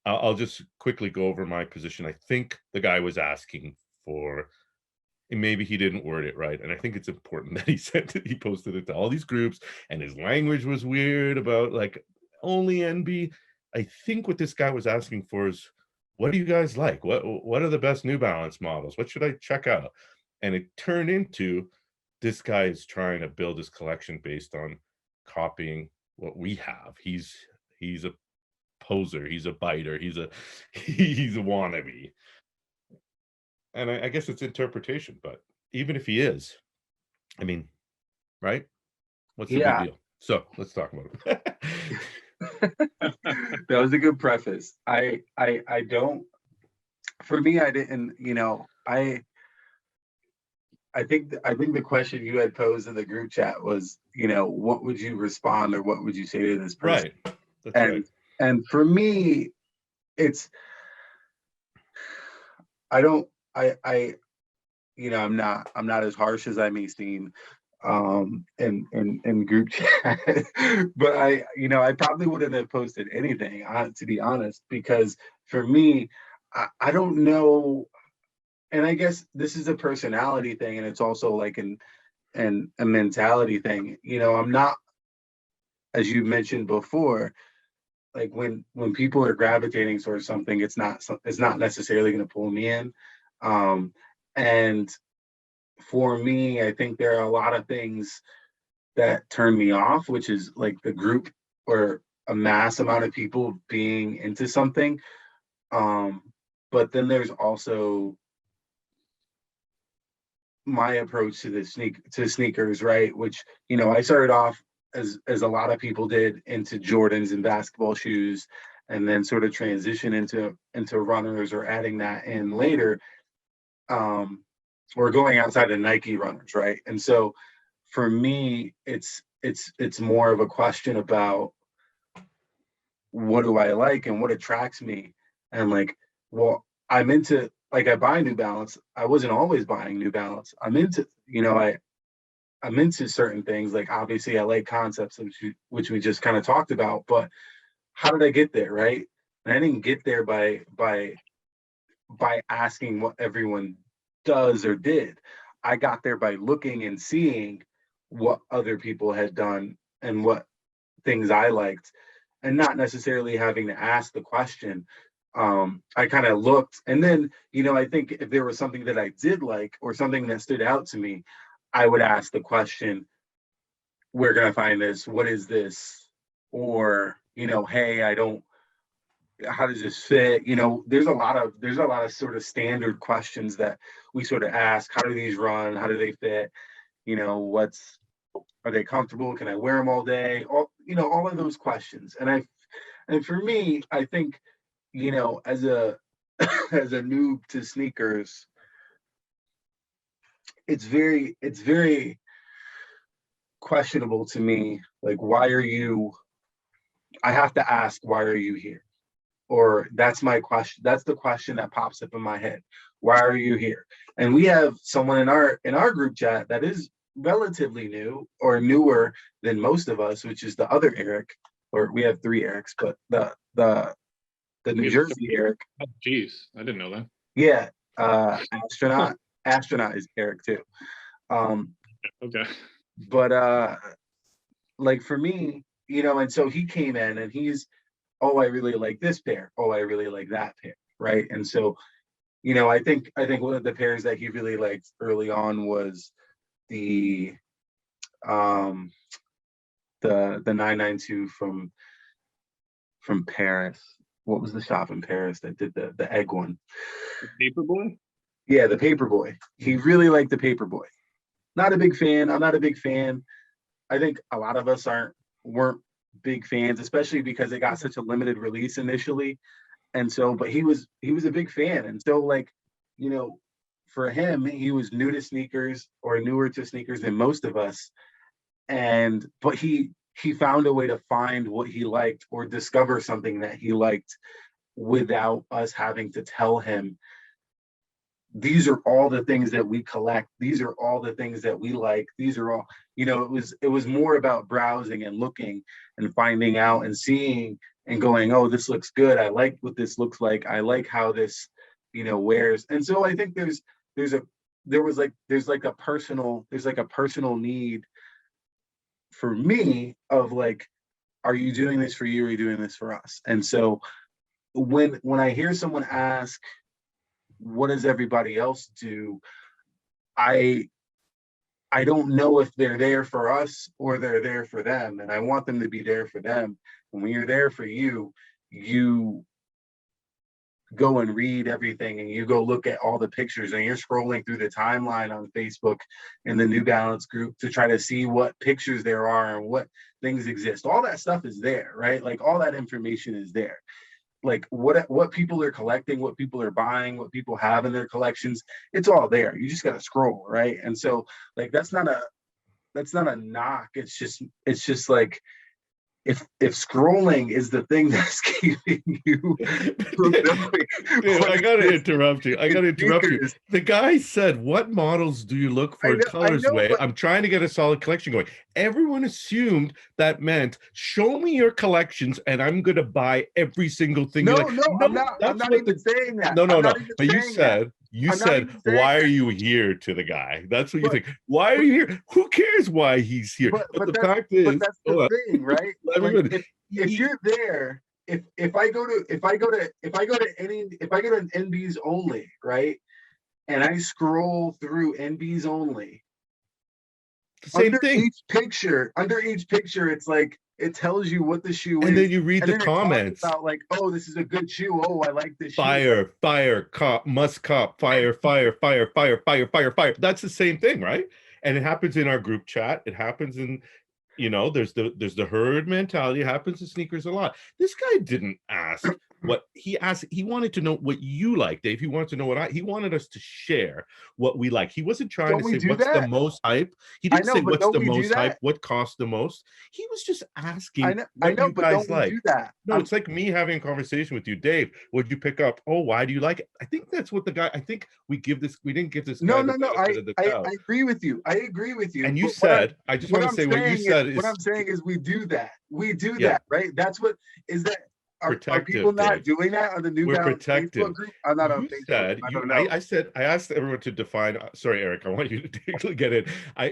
I'll just quickly go over my position. I think the guy was asking for, and maybe he didn't word it right. And I think it's important that he sent it, he posted it to all these groups, and his language was weird about like only NB. I think what this guy was asking for is, what do you guys like? What are the best New Balance models? What should I check out? And it turned into, this guy is trying to build his collection based on copying what we have. He's a poser, he's a biter, he's a wannabe. And I guess it's interpretation, but even if he is, I mean, right? What's the big Yeah, deal? So let's talk about it. that was a good preface. I don't. For me, I didn't. I think the question you had posed in the group chat was, what would you respond or what would you say to this person? Right. That's And right. and for me, it's I don't I I'm not as harsh as I may seem in group chat. But I probably wouldn't have posted anything, to be honest, because for me, I don't know. And I guess this is a personality thing, and it's also like an a mentality thing. I'm not, as you mentioned before, like when people are gravitating towards something, it's not necessarily going to pull me in. Um, and for me, I think there are a lot of things that turn me off, which is like the group or a mass amount of people being into something. Um, but then there's also my approach to sneakers, right? Which, I started off as a lot of people did, into Jordans and basketball shoes, and then sort of transition into runners, or adding that in later, or going outside of Nike runners, right? And so for me, it's more of a question about, what do I like and what attracts me. And like, well, I buy New Balance. I wasn't always buying New Balance. I'm into certain things. Like, obviously I like concepts, which we just kind of talked about, but how did I get there, right? And I didn't get there by asking what everyone does or did. I got there by looking and seeing what other people had done and what things I liked, and not necessarily having to ask the question. I kind of looked, and then, I think if there was something that I did like, or something that stood out to me, I would ask the question, where can I find this? What is this? Or, hey, I don't, how does this fit? There's a lot of sort of standard questions that we sort of ask. How do these run? How do they fit? Are they comfortable? Can I wear them all day? All of those questions. And for me, I think, as a as a noob to sneakers, it's very questionable to me. Like, I have to ask, why are you here? Or that's my question. That's the question that pops up in my head. Why are you here? And we have someone in our group chat that is relatively new, or newer than most of us, which is the other Eric. Or we have three Erics, but the New Jersey Eric. Oh, geez, I didn't know that. Yeah, astronaut is Eric too. Um, Okay. but like for me, and so he came in and oh, I really like this pair. Oh, I really like that pair. Right. And so, I think one of the pairs that he really liked early on was the um the 992 from Paris. What was the shop in Paris that did the egg one? Paperboy? Yeah, the Paperboy. He really liked the Paperboy. Not a big fan. I'm not a big fan. I think a lot of us weren't big fans, especially because it got such a limited release initially. And so, but he was a big fan. And so, like, for him, he was new to sneakers, or newer to sneakers than most of us. But he found a way to find what he liked, or discover something that he liked, without us having to tell him, these are all the things that we collect, these are all the things that we like, these are all, it was more about browsing and looking and finding out and seeing and going, oh, this looks good. I like what this looks like. I like how this, wears. And so I think there's like a personal need for me of like, are you doing this for you? Or are you doing this for us? And so when I hear someone ask, what does everybody else do? I don't know if they're there for us or they're there for them. And I want them to be there for them. And when you're there for you, you go and read everything and you go look at all the pictures and you're scrolling through the timeline on Facebook in the New Balance group to try to see what pictures there are and what things exist. All that stuff is there, right? Like all that information is there. Like what people are collecting, what people are buying, what people have in their collections, it's all there. You just got to scroll, right? And so like that's not a knock. It's just like if scrolling is the thing that's keeping you from knowing Dude, what I gotta it is interrupt you. sneakers. The guy said, "What models do you look for in I know, colorway?" but I'm trying to get a solid collection going. Everyone assumed that meant show me your collections, and I'm gonna buy every single thing you no, like. no, I'm not. I'm That's not what even saying that. no, I'm no. not even But saying that. you I'm not said, even saying why are that. you here to the guy? That's what you But think. Why are you here? Who cares why he's here? But the fact but is, that's hold the on, thing, right? let me Like finish. if you're there, if I go to an NB's only, right? And I scroll through NB's only, Same thing. under each picture, it's like it tells you what the shoe And is, then you read and the then it talks comments. about like, oh, this is a good shoe. Oh, I like this shoe. Fire, cop, must cop, fire. That's the same thing, right? And it happens in our group chat. It happens in, there's the herd mentality. It happens in sneakers a lot. This guy didn't ask what he asked. He wanted to know what you like, Dave. He wanted to know he wanted us to share what we like. He wasn't trying Don't to we say do what's the that? most hype. He I didn't know, say but what's don't the we do most hype, that? what costs the most. He was just asking I what know, you but guys don't we like. do that? No, it's like me having a conversation with you, Dave. What'd you pick up? Oh, why do you like it? I think that's what I think we didn't give this guy No, the no, no. benefit of the I doubt. agree with you. I agree with you. And you But said, I just want to say what you said what is, I'm saying is we do that. We do yeah, that, right? That's what is that. Are people protective, not Dave. doing that on the New We're Balance Facebook protective. group? I'm not on You Facebook. said I don't know. I asked everyone to define. Sorry, Eric, I want you to get in. I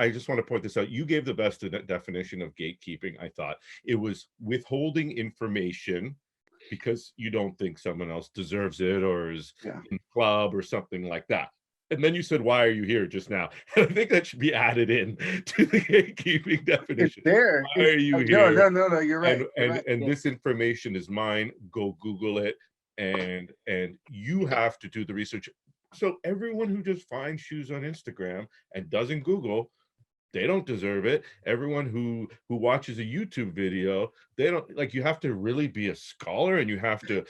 just want to point this out. You gave the best definition of gatekeeping. I thought it was withholding information because you don't think someone else deserves it or is Yeah. in club or something like that. And then you said, "Why are you here?" Just now. I think that should be added in to the gatekeeping It's definition. there. Why It's are you no, here? no, no, no. You're right. You're right. And Yeah. this information is mine. Go Google it, and you have to do the research. So everyone who just finds shoes on Instagram and doesn't Google, they don't deserve it. Everyone who watches a YouTube video, they don't, like, you have to really be a scholar, and you have to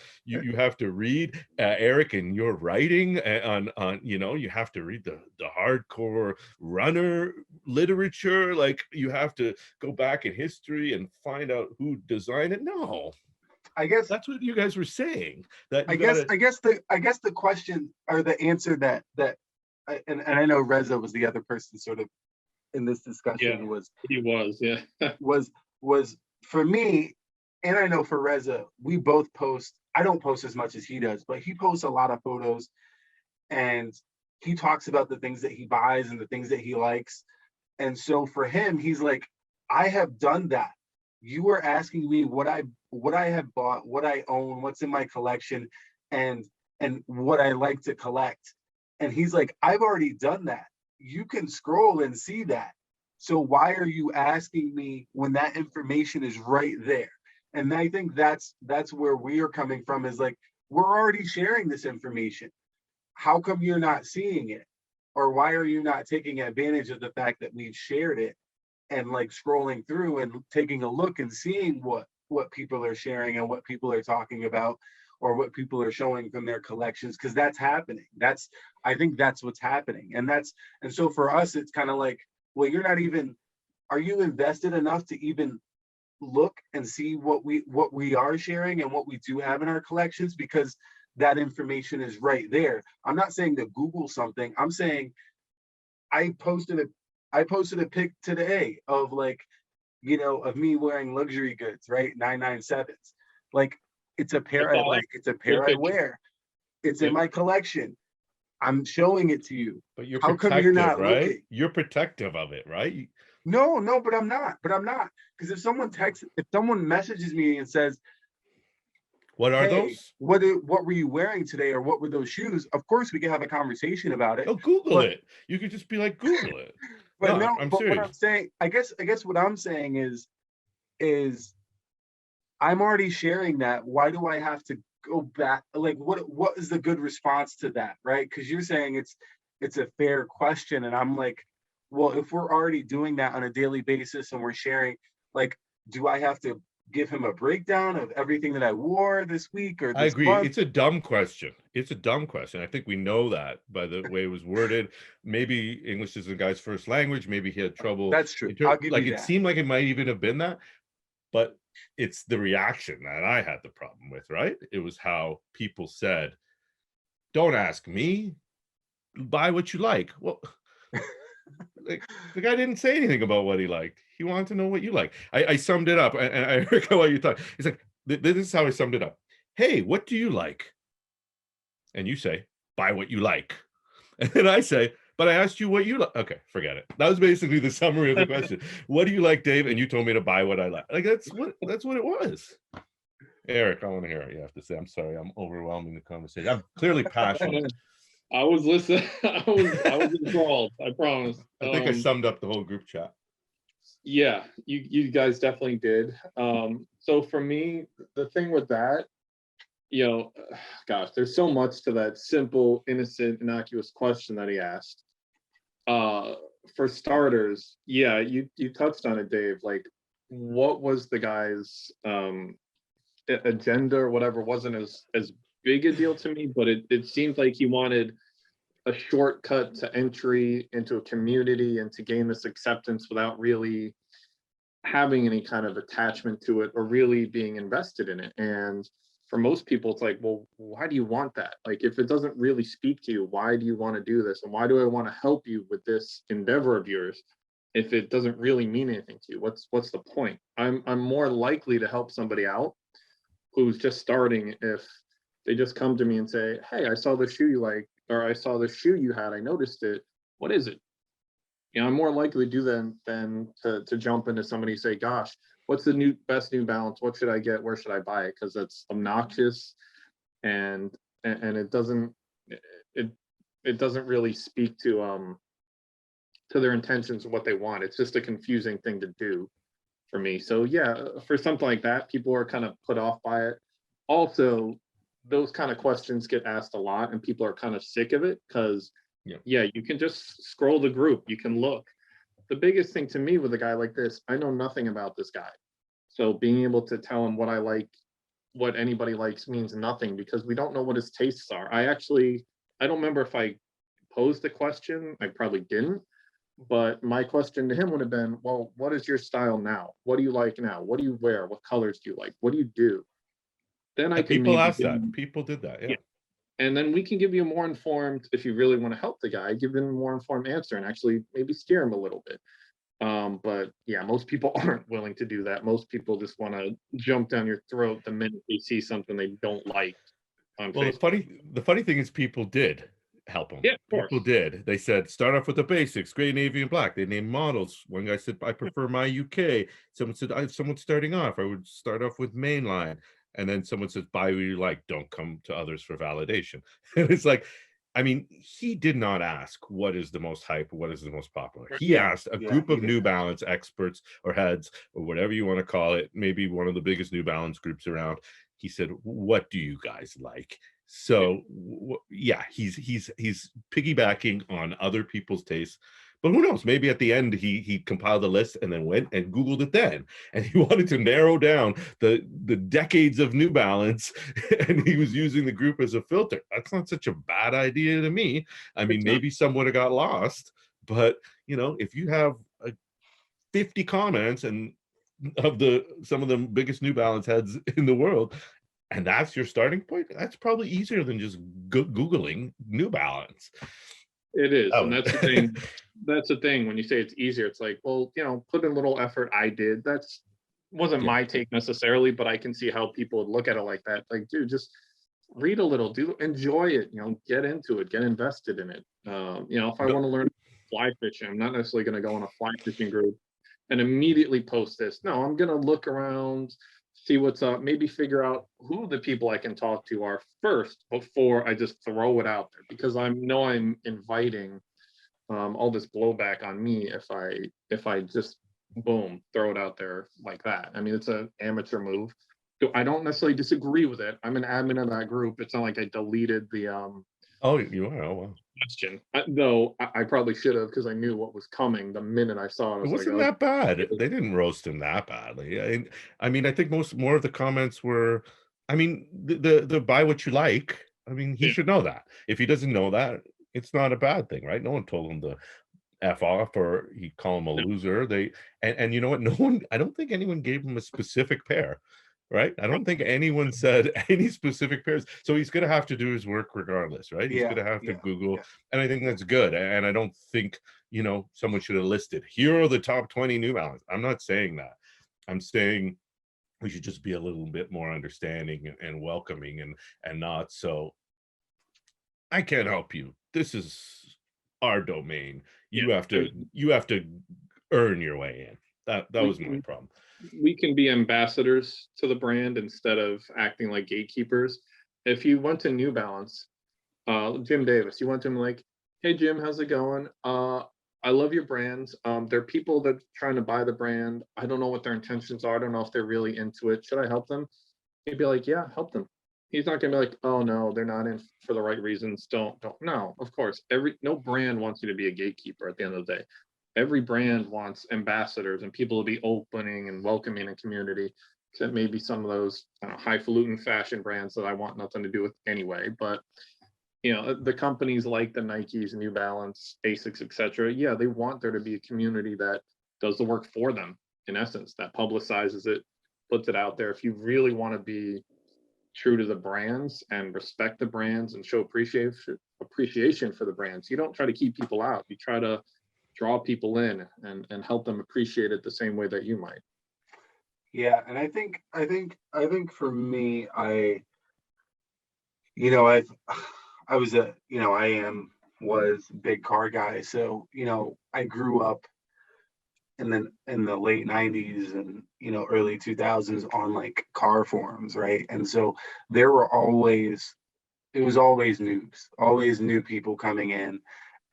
read, Eric, and your writing on you have to read the hardcore runner literature. Like, you have to go back in history and find out who designed it. No, I guess that's what you guys were saying, that I you guess gotta. I guess the question or the answer that and I know Reza was the other person sort of in this discussion Yeah, he was. Yeah. was for me, and I know for Reza, we both post. I don't post as much as he does, but he posts a lot of photos, and he talks about the things that he buys and the things that he likes. And so for him, he's like, I have done that. You were asking me what I have bought, what I own, what's in my collection, and what I like to collect. And he's like, I've already done that. You can scroll and see that. So why are you asking me when that information is right there? And I think that's where we are coming from, is like, we're already sharing this information. How come you're not seeing it? Or why are you not taking advantage of the fact that we've shared it and like scrolling through and taking a look and seeing what people are sharing and what people are talking about or what people are showing from their collections? Because that's happening. I think that's what's happening. And so for us, it's kind of like, well, are you invested enough to even look and see what we are sharing and what we do have in our collections? Because that information is right there. I'm not saying to Google something. I'm saying I posted a pic today of like, of me wearing luxury goods, right? 997s. Like, it's a pair I like, it's a pair I wear, it's in my collection. I'm showing it to you. But you're How come you're protective, not right? looking? You're protective of it, right? No, no, but I'm not. Because if someone messages me and says, What are "Hey, those? what were you wearing today, or what were those shoes?" Of course, we can have a conversation about it. Oh, Google But it. You could just be like, Google it. but No, no, I'm but what serious. I'm saying, I guess what I'm saying is I'm already sharing that. Why do I have to go back? Like, what is the good response to that, right? Because you're saying it's a fair question, and I'm like, well, if we're already doing that on a daily basis and we're sharing, like, do I have to give him a breakdown of everything that I wore this week or I this agree. month? It's a dumb question. It's a dumb question. I think we know that by the way it was worded. Maybe English is the guy's first language. Maybe he had trouble. That's true. I'll give Like you it that. seemed like it might even have been that, but it's the reaction that I had the problem with, right? It was how people said, don't ask me, buy what you like. Well, like the guy didn't say anything about what he liked. He wanted to know what you like. I summed it up, and I heard what you thought. He's like, this is how I summed it up. Hey, what do you like? And you say, buy what you like. And then I say, but I asked you what you like. Okay, forget it. That was basically the summary of the question. What do you like, Dave? And you told me to buy what I like. Like that's what it was. Eric, I want to hear what you have to say. I'm sorry, I'm overwhelming the conversation. I'm clearly passionate. I was listening. I was enthralled. I promise. I think I summed up the whole group chat. Yeah, you guys definitely did. So for me, the thing with that, gosh, there's so much to that simple, innocent, innocuous question that he asked. For starters, yeah, you touched on it, Dave. Like, what was the guy's agenda or whatever? Wasn't as big a deal to me, but it seemed like he wanted a shortcut to entry into a community and to gain this acceptance without really having any kind of attachment to it or really being invested in it. And for most people, it's like, well, why do you want that? Like, if it doesn't really speak to you, why do you want to do this? And why do I want to help you with this endeavor of yours if it doesn't really mean anything to you? What's the point? I'm more likely to help somebody out who's just starting if they just come to me and say, hey, I saw the shoe you like, or I saw the shoe you had, I noticed it. What is it? I'm more likely to do than to jump into somebody say, gosh, what's the best New Balance? What should I get? Where should I buy it? Because that's obnoxious and it doesn't it doesn't really speak to their intentions of what they want. It's just a confusing thing to do for me. So yeah, for something like that, people are kind of put off by it. Also, those kind of questions get asked a lot and people are kind of sick of it because yeah, you can just scroll the group, you can look. The biggest thing to me with a guy like this, I know nothing about this guy. So being able to tell him what I like, what anybody likes means nothing because we don't know what his tastes are. I don't remember if I posed the question, I probably didn't. But my question to him would have been, well, what is your style now? What do you like now? What do you wear? What colors do you like? What do you do? Then I can people maybe asked that. People did that. Yeah. And then we can give you a more informed, if you really want to help the guy, give him a more informed answer and actually maybe steer him a little bit. But yeah, most people aren't willing to do that. Most people just want to jump down your throat the minute they see something they don't like on Well, Facebook. the funny thing is people did help them. Yeah, of course. People did. They said, start off with the basics, gray, navy, and black. They named models. One guy said, I prefer my UK. Someone said, someone starting off, I would start off with mainline. And then someone says, buy what you like, don't come to others for validation. And it's like, I mean, he did not ask what is the most hype, what is the most popular. He asked a group of New Balance experts or heads or whatever you want to call it, maybe one of the biggest New Balance groups around. He said, what do you guys like? So yeah, he's piggybacking on other people's tastes. But who knows? Maybe at the end he compiled a list and then went and Googled it then, and he wanted to narrow down the decades of New Balance, and he was using the group as a filter. That's not such a bad idea to me. I mean, maybe some would have got lost, but if you have 50 comments and of some of the biggest New Balance heads in the world, and that's your starting point, that's probably easier than just Googling New Balance. It is, and that's the thing. That's the thing. When you say it's easier, it's like, well, put in a little effort. I did. That's wasn't Yeah. my take necessarily, but I can see how people would look at it like that. Like, dude, just read a little, enjoy it, get into it, get invested in it. If I No, want to learn fly fishing, I'm not necessarily going to go in a fly fishing group and immediately post this. No, I'm going to look around, see what's up, maybe figure out who the people I can talk to are first before I just throw it out there, because I know I'm inviting all this blowback on me if I just boom throw it out there like that. I mean, it's an amateur move. So I don't necessarily disagree with it. I'm an admin of that group. It's not like I deleted the oh, you are. Oh, wow. question. Though I probably should have, because I knew what was coming the minute I saw it. I It was like, wasn't oh, that bad. They didn't roast him that badly. I mean, I think more of the comments were, I mean, the buy what you like. I mean, he yeah, should know that. If he doesn't know that, it's not a bad thing, right? No one told him to F off or he call him a no, loser. And you know what? No one, I don't think anyone gave him a specific pair, right? I don't think anyone said any specific pairs. So he's gonna have to do his work regardless, right? He's Yeah, gonna have to yeah, Google, yeah. and I think that's good. And I don't think, someone should have listed, here are the top 20 New Balance. I'm not saying that. I'm saying we should just be a little bit more understanding and welcoming and not so, I can't help you. This is our domain. yeah. You have to earn your way in. That We was my can problem. we can be ambassadors to the brand instead of acting like gatekeepers. If you went to New Balance, Jim Davis, you went to him like, "Hey Jim, how's it going? I love your brands. There are people that are trying to buy the brand. I don't know what their intentions are. I don't know if they're really into it. Should I help them?" He'd be like, "Yeah, help them." He's not gonna be like, "Oh no, they're not in for the right reasons. Don't." No, of course. No brand wants you to be a gatekeeper at the end of the day. Every brand wants ambassadors and people to be opening and welcoming a community. Except maybe some of those highfalutin fashion brands that I want nothing to do with anyway. But the companies like the Nikes, New Balance, Asics, etc. Yeah, they want there to be a community that does the work for them, in essence, that publicizes it, puts it out there. If you really want to be true to the brands and respect the brands and show appreciation for the brands, you don't try to keep people out. You try to draw people in and help them appreciate it the same way that you might. Yeah, and I think for me, I've I was was a big car guy. So, I grew up in the late 90s and early 2000s on like car forums, right? And so there were always it was always news, always new people coming in.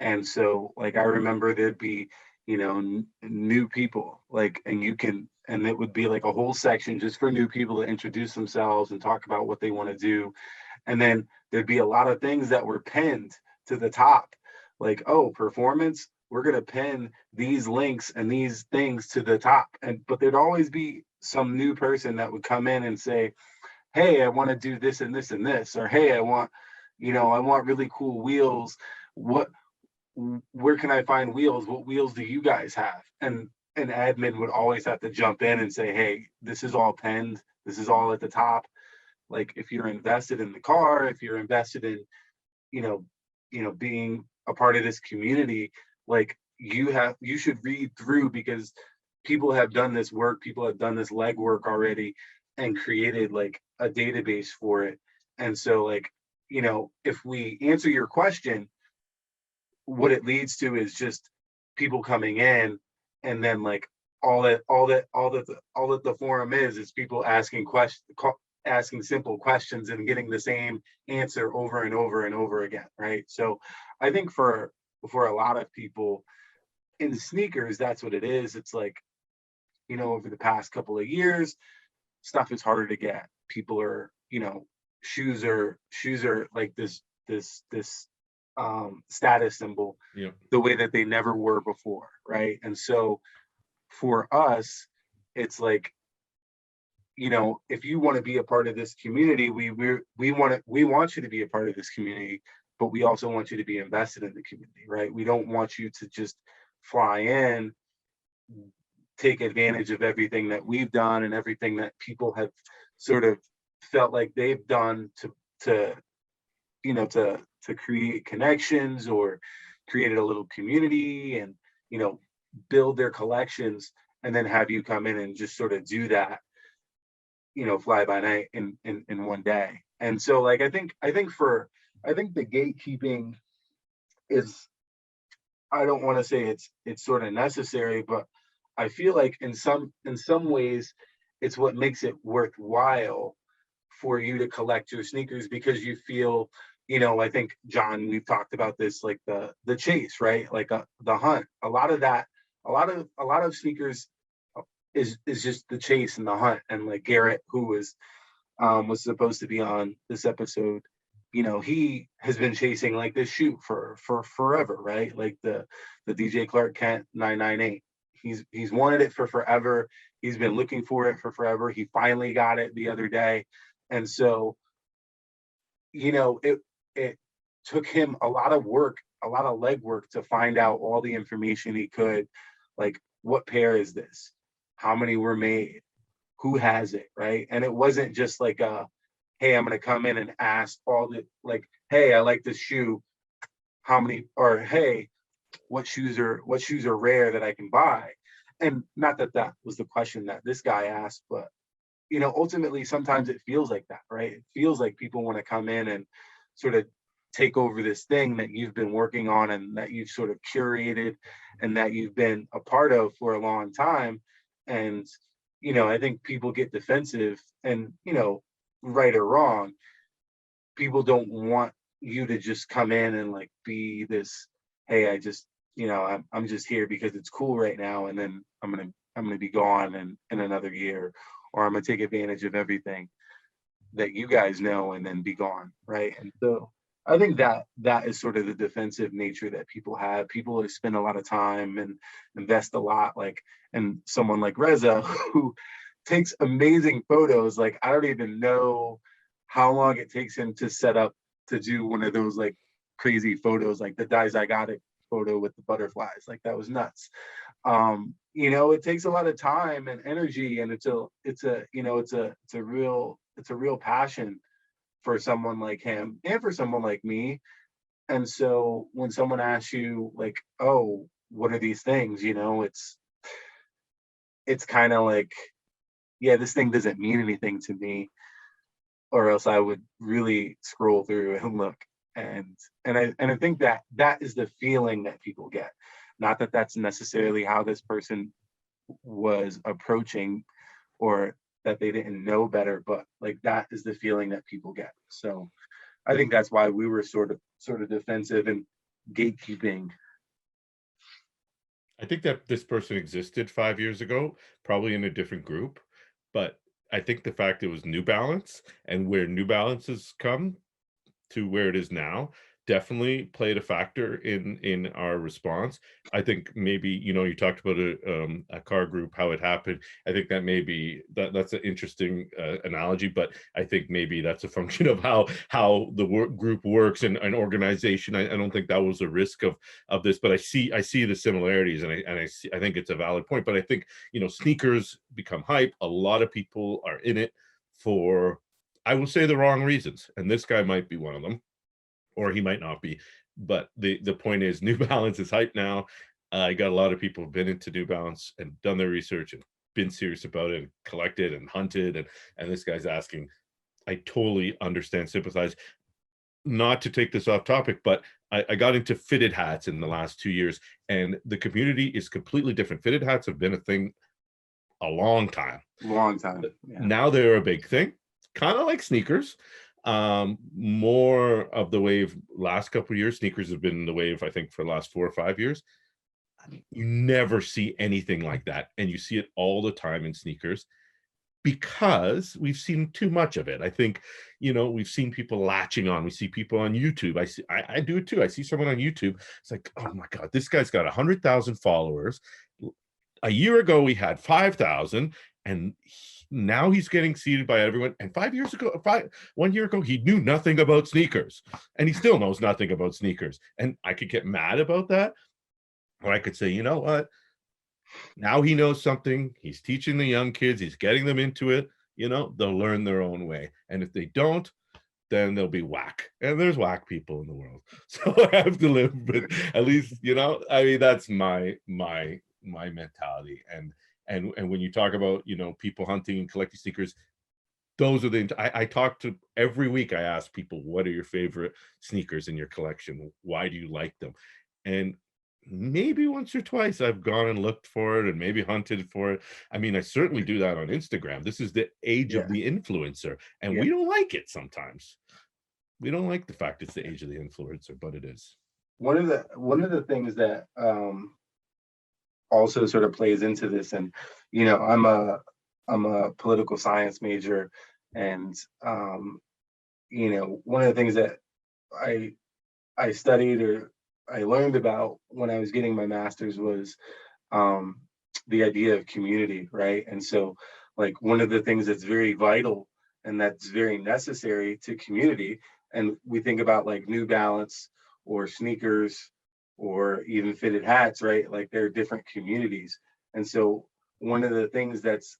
And so like I remember there'd be, new people like and it would be like a whole section just for new people to introduce themselves and talk about what they want to do. And then there'd be a lot of things that were pinned to the top, like, oh, performance, we're going to pin these links and these things to the top. But there'd always be some new person that would come in and say, hey, I want to do this and this and this, or hey, I want really cool wheels. What Where can I find wheels? What wheels do you guys have? And an admin would always have to jump in and say, hey, this is all pinned, this is all at the top. Like if you're invested in the car, if you're invested in, you know, being a part of this community, like you should read through, because people have done this work, people have done this legwork already and created like a database for it. And so like, if we answer your question, what it leads to is just people coming in, and then like all that the forum is people asking asking simple questions and getting the same answer over and over and over again, right? So I think for a lot of people in sneakers, that's what it is. It's like, over the past couple of years, stuff is harder to get. People are, shoes are like this status symbol, Yeah. the way that they never were before, right? And so for us, it's like, if you want to be a part of this community, we want you to be a part of this community, but we also want you to be invested in the community, right? We don't want you to just fly in, take advantage of everything that we've done and everything that people have sort of felt like they've done to to create connections or created a little community and build their collections, and then have you come in and just sort of do that, fly by night in one day. And so like I think the gatekeeping is, I don't want to say it's sort of necessary, but I feel like in some ways it's what makes it worthwhile for you to collect your sneakers, because you feel, I think, John, we've talked about this, like the chase, right? Like the hunt. A lot of that, a lot of sneakers is just the chase and the hunt. And like Garrett, who was supposed to be on this episode, he has been chasing like this shoe for forever, right? Like the DJ Clark Kent 998. He's wanted it for forever. He's been looking for it for forever. He finally got it the other day. And so, it took him a lot of work, a lot of legwork to find out all the information he could, like, what pair is this? How many were made? Who has it, right? And it wasn't just like hey, I'm gonna come in and ask all the, like, hey, I like this shoe. How many, or hey, what shoes are rare that I can buy? And not that that was the question that this guy asked, but ultimately sometimes it feels like that, right? It feels like people want to come in and sort of take over this thing that you've been working on and that you've sort of curated and that you've been a part of for a long time. And I think people get defensive, and right or wrong, people don't want you to just come in and like be this, hey, I just, I'm just here because it's cool right now, and then I'm gonna be gone in another year, or I'm gonna take advantage of everything that you guys know and then be gone, right? And so I think that is sort of the defensive nature that people have. People who spend a lot of time and invest a lot, like, and someone like Reza who takes amazing photos. Like, I don't even know how long it takes him to set up to do one of those like crazy photos, like the Dies I Got It photo with the butterflies. Like, that was nuts. It takes a lot of time and energy, and it's a real passion for someone like him and for someone like me. And so when someone asks you like, oh, what are these things, it's kind of like, yeah, this thing doesn't mean anything to me, or else I would really scroll through and look. And I think that is the feeling that people get. Not that that's necessarily how this person was approaching, or that they didn't know better, but like, that is the feeling that people get. So I think that's why we were sort of defensive and gatekeeping. I think that this person existed 5 years ago, probably in a different group, but I think the fact it was New Balance and where New Balance has come to where it is now definitely played a factor in our response. I think maybe, you talked about a car group, how it happened. I think that maybe that's an interesting analogy, but I think maybe that's a function of how the group works and an organization. I don't think that was a risk of this, but I see the similarities, and I think it's a valid point. But I think, sneakers become hype. A lot of people are in it for, I will say, the wrong reasons, and this guy might be one of them, or he might not be. But the point is, New Balance is hype now. I got a lot of people who've been into New Balance and done their research and been serious about it and collected and hunted, and this guy's asking. I totally understand, sympathize. Not to take this off topic, but I got into fitted hats in the last 2 years, and the community is completely different. Fitted hats have been a thing a long time. Yeah. Now they're a big thing, kind of like sneakers. More of the wave last couple of years. Sneakers have been the wave, I think, for the last 4 or 5 years. You never see anything like that, and you see it all the time in sneakers because we've seen too much of it. I think, we've seen people latching on. We see people on YouTube. I do it too. I see someone on YouTube. It's like, oh my God, this guy's got 100,000 followers. A year ago, we had 5,000, and now he's getting seated by everyone. And 1 year ago, he knew nothing about sneakers, and he still knows nothing about sneakers. And I could get mad about that, or I could say, you know what? Now he knows something. He's teaching the young kids. He's getting them into it. They'll learn their own way. And if they don't, then they'll be whack. And there's whack people in the world. So I have to live. But at least, that's my mentality. And And when you talk about, you know, people hunting and collecting sneakers, those are the, I talk to every week. I ask people, what are your favorite sneakers in your collection? Why do you like them? And maybe once or twice I've gone and looked for it and maybe hunted for it. I mean, I certainly do that on Instagram. This is the age Yeah. of the influencer, and Yeah. we don't like it sometimes. We don't like the fact it's the age of the influencer, but it is. One of the things that also sort of plays into this, and you know, I'm a political science major, and you know, one of the things that I I studied or I learned about when I was getting my master's was um, the idea of community, right? And so, like, one of the things that's very vital and that's very necessary to community, and we think about like New Balance or sneakers or even fitted hats, right? Like, they're different communities. And so, one of the things that's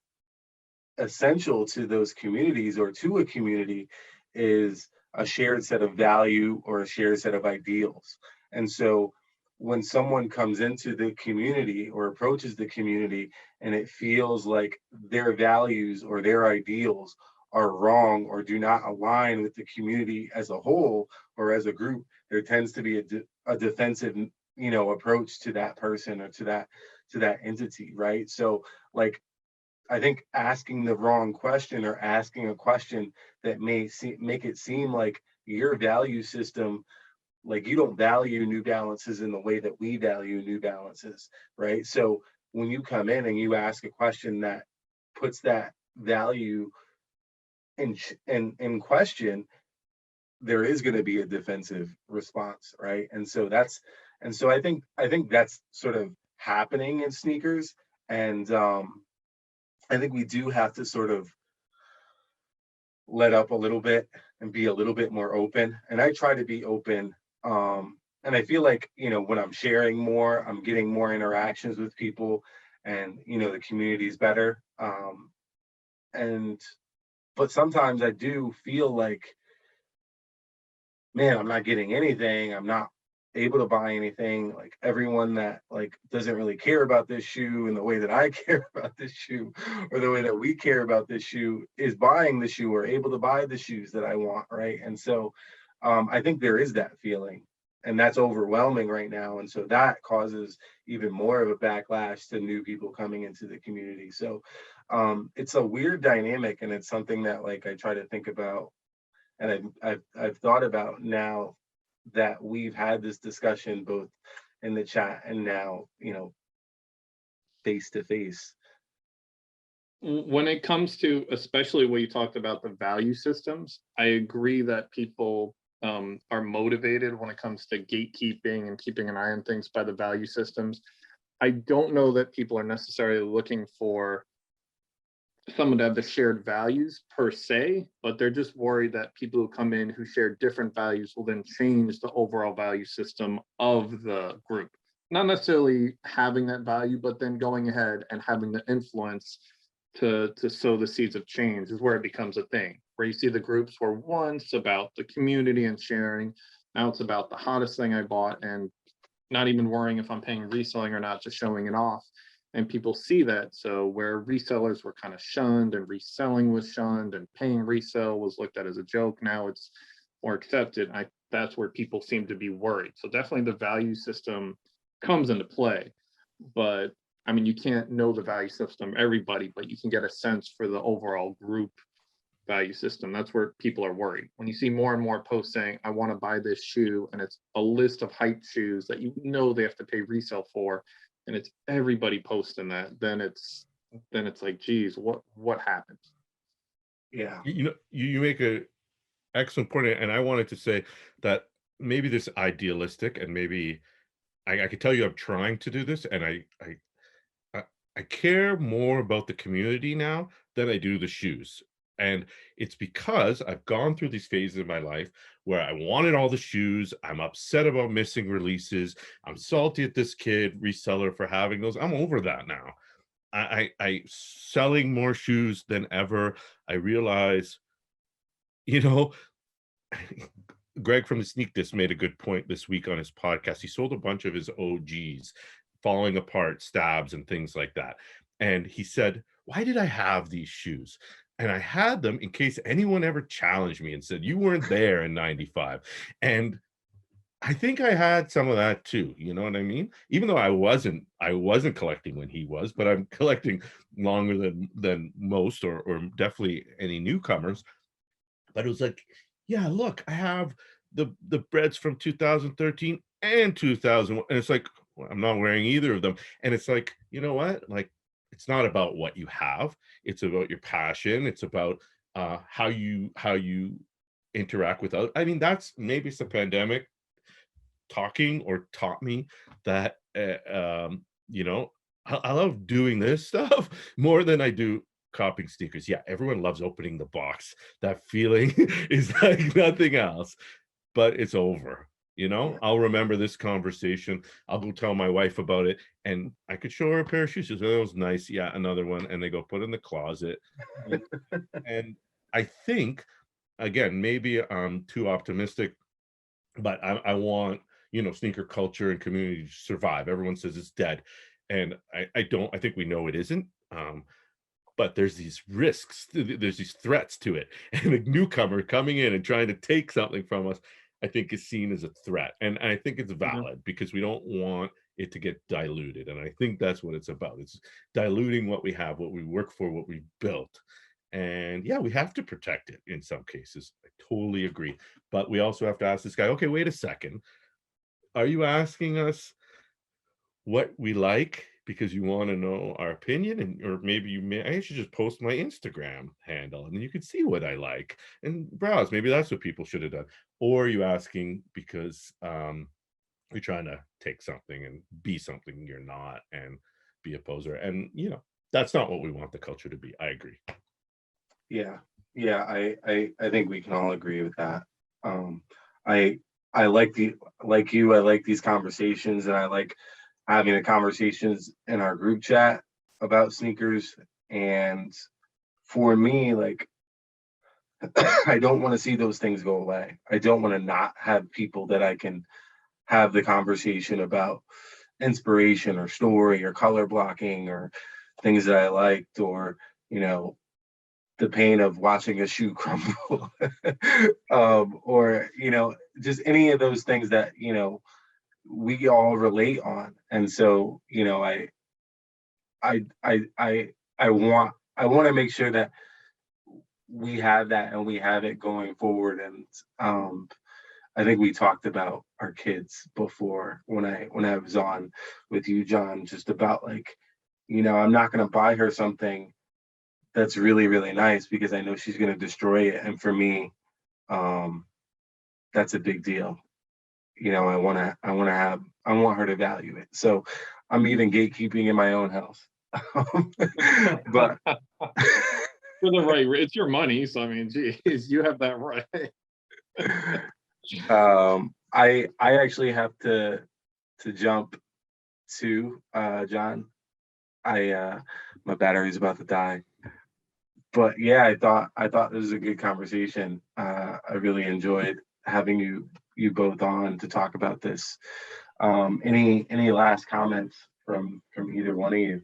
essential to those communities or to a community is a shared set of value or a shared set of ideals. And so when someone comes into the community or approaches the community and it feels like their values or their ideals are wrong or do not align with the community as a whole or as a group, there tends to be a defensive, you know, approach to that person or to that entity, right? So like I think asking the wrong question or asking a question that make it seem like your value system, like you don't value New Balances in the way that we value New Balances, right? So when you come in and you ask a question that puts that value in question, there is going to be a defensive response, right? And so I think that's sort of happening in sneakers, and I think we do have to sort of let up a little bit and be a little bit more open. And I try to be open. And I feel like, you know, when I'm sharing more, I'm getting more interactions with people and, you know, the community is better. And, but sometimes I do feel like, man, I'm not getting anything. I'm not able to buy anything. Like everyone that like doesn't really care about this shoe in the way that I care about this shoe, or the way that we care about this shoe, is buying the shoe or able to buy the shoes that I want, right? And so I think there is that feeling, and that's overwhelming right now. And so that causes even more of a backlash to new people coming into the community. So it's a weird dynamic, and it's something that like I try to think about, and I've thought about now that we've had this discussion both in the chat and now, you know, face to face. When it comes to, especially what you talked about, the value systems, I agree that people are motivated when it comes to gatekeeping and keeping an eye on things by the value systems. I don't know that people are necessarily looking for someone to have the shared values per se, but they're just worried that people who come in who share different values will then change the overall value system of the group. Not necessarily having that value, but then going ahead and having the influence to sow the seeds of change is where it becomes a thing. Where you see the groups were once about the community and sharing, now it's about the hottest thing I bought and not even worrying if I'm paying reselling or not, just showing it off. And people see that. So where resellers were kind of shunned and reselling was shunned and paying resale was looked at as a joke, now it's more accepted. That's where people seem to be worried. So definitely the value system comes into play. But I mean, you can't know the value system everybody, but you can get a sense for the overall group value system. That's where people are worried. When you see more and more posts saying, I want to buy this shoe, and it's a list of hype shoes that you know they have to pay resale for, and it's everybody posting that, then it's like, geez, what happened? Yeah. You know, you make a excellent point, and I wanted to say that maybe this idealistic, and maybe I can tell you I'm trying to do this, and I I care more about the community now than I do the shoes. And it's because I've gone through these phases in my life where I wanted all the shoes. I'm upset about missing releases. I'm salty at this kid reseller for having those. I'm over that now. I selling more shoes than ever. I realize, you know, Greg from the Sneak Disc made a good point this week on his podcast. He sold a bunch of his OGs, falling apart, stabs, and things like that. And he said, "Why did I have these shoes?" And I had them in case anyone ever challenged me and said, "You weren't there in 95." And I think I had some of that too, you know what I mean? Even though I wasn't collecting when he was, but I'm collecting longer than most, or definitely any newcomers. But it was like, yeah, look, I have the breads from 2013 and 2001. And it's like, well, I'm not wearing either of them. And it's like, you know what? Like, it's not about what you have. It's about your passion. It's about how you interact with others. I mean, that's maybe it's the pandemic talking or taught me that I love doing this stuff more than I do copying sneakers. Yeah, everyone loves opening the box. That feeling is like nothing else, but it's over. Yeah. I'll remember this conversation. I'll go tell my wife about it, and I could show her a pair of shoes. She says, "Oh, that was nice. Yeah, another one." And they go put in the closet. And, and I think, again, maybe I'm too optimistic, but I want, sneaker culture and community to survive. Everyone says it's dead, and I don't. I think we know it isn't. But there's these risks. There's these threats to it, and a newcomer coming in and trying to take something from us, I think, is seen as a threat, and I think it's Mhm. valid because we don't want it to get diluted, and I think that's what it's about. It's diluting what we have, what we work for, what we built. And yeah, we have to protect it in some cases. I totally agree. But we also have to ask this guy, okay, wait a second. Are you asking us what we like because you want to know our opinion? And or maybe I should just post my Instagram handle and then you can see what I like and browse. Maybe that's what people should have done. Or are you asking because you're trying to take something and be something you're not and be a poser? And that's not what we want the culture to be. I agree. Yeah, yeah, I think we can all agree with that. Um, I I like like you, I like these conversations, and I like having the conversations in our group chat about sneakers. And for me, like, I don't want to see those things go away. I don't want to not have people that I can have the conversation about inspiration or story or color blocking or things that I liked, or you know the pain of watching a shoe crumble, or just any of those things that we all relate on. And so I I I I want to make sure that we have that and we have it going forward. And um I think we talked about our kids before when I was on with you, John, just about like, I'm not going to buy her something that's really, really nice because I know she's going to destroy it. And for me, um, that's a big deal. I want her to value it. So I'm even gatekeeping in my own house. But For the right, it's your money, so I mean, geez, you have that right. I actually have to jump to John. I My battery's about to die. But yeah, I thought this was a good conversation. I really enjoyed having you both on to talk about this. Any last comments from either one of you?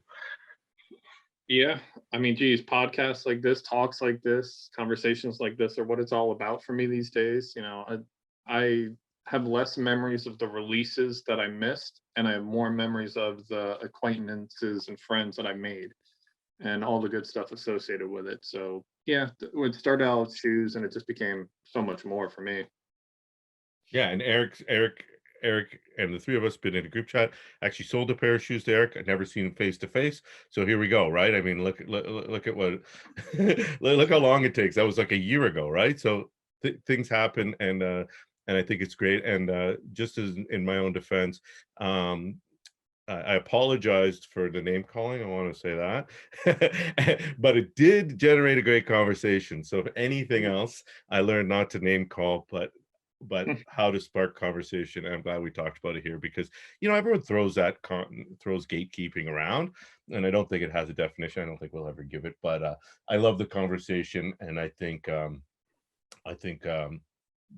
Yeah, I mean, geez, podcasts like this, talks like this, conversations like this are what it's all about for me these days. I have less memories of the releases that I missed, and I have more memories of the acquaintances and friends that I made, and all the good stuff associated with it. So yeah, it started out with shoes, and it just became so much more for me. Yeah, and Eric, and the three of us been in a group chat. Actually, sold a pair of shoes to Eric. I'd never seen him face to face. So here we go, right? I mean, look at what look how long it takes. That was like a year ago, right? So things happen, and I think it's great. And just as in my own defense, um, I apologized for the name calling. I want to say that, but it did generate a great conversation. So if anything else, I learned not to name call, but how to spark conversation. And I'm glad we talked about it here because everyone throws gatekeeping around, and I don't think it has a definition. I don't think we'll ever give it, but I love the conversation, and I think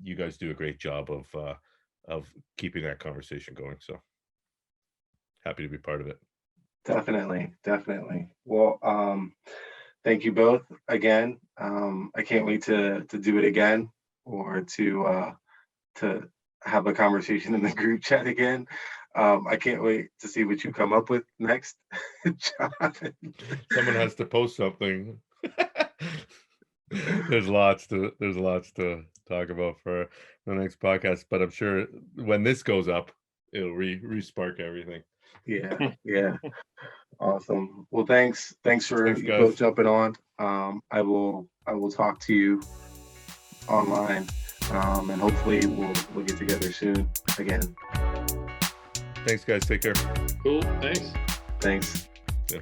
you guys do a great job of keeping that conversation going. So happy to be part of it. Definitely, definitely. Well, thank you both again. I can't wait to do it again, or to have a conversation in the group chat again. I can't wait to see what you come up with next, John. Someone has to post something. There's lots to talk about for the next podcast, but I'm sure when this goes up, it'll re-spark everything. Yeah, yeah. Awesome. Well, thanks for Thanks, you both guys. jumping on. I will talk to you online, and hopefully we'll get together soon again. Thanks, guys. Take care. Cool. Thanks. Thanks. Yeah.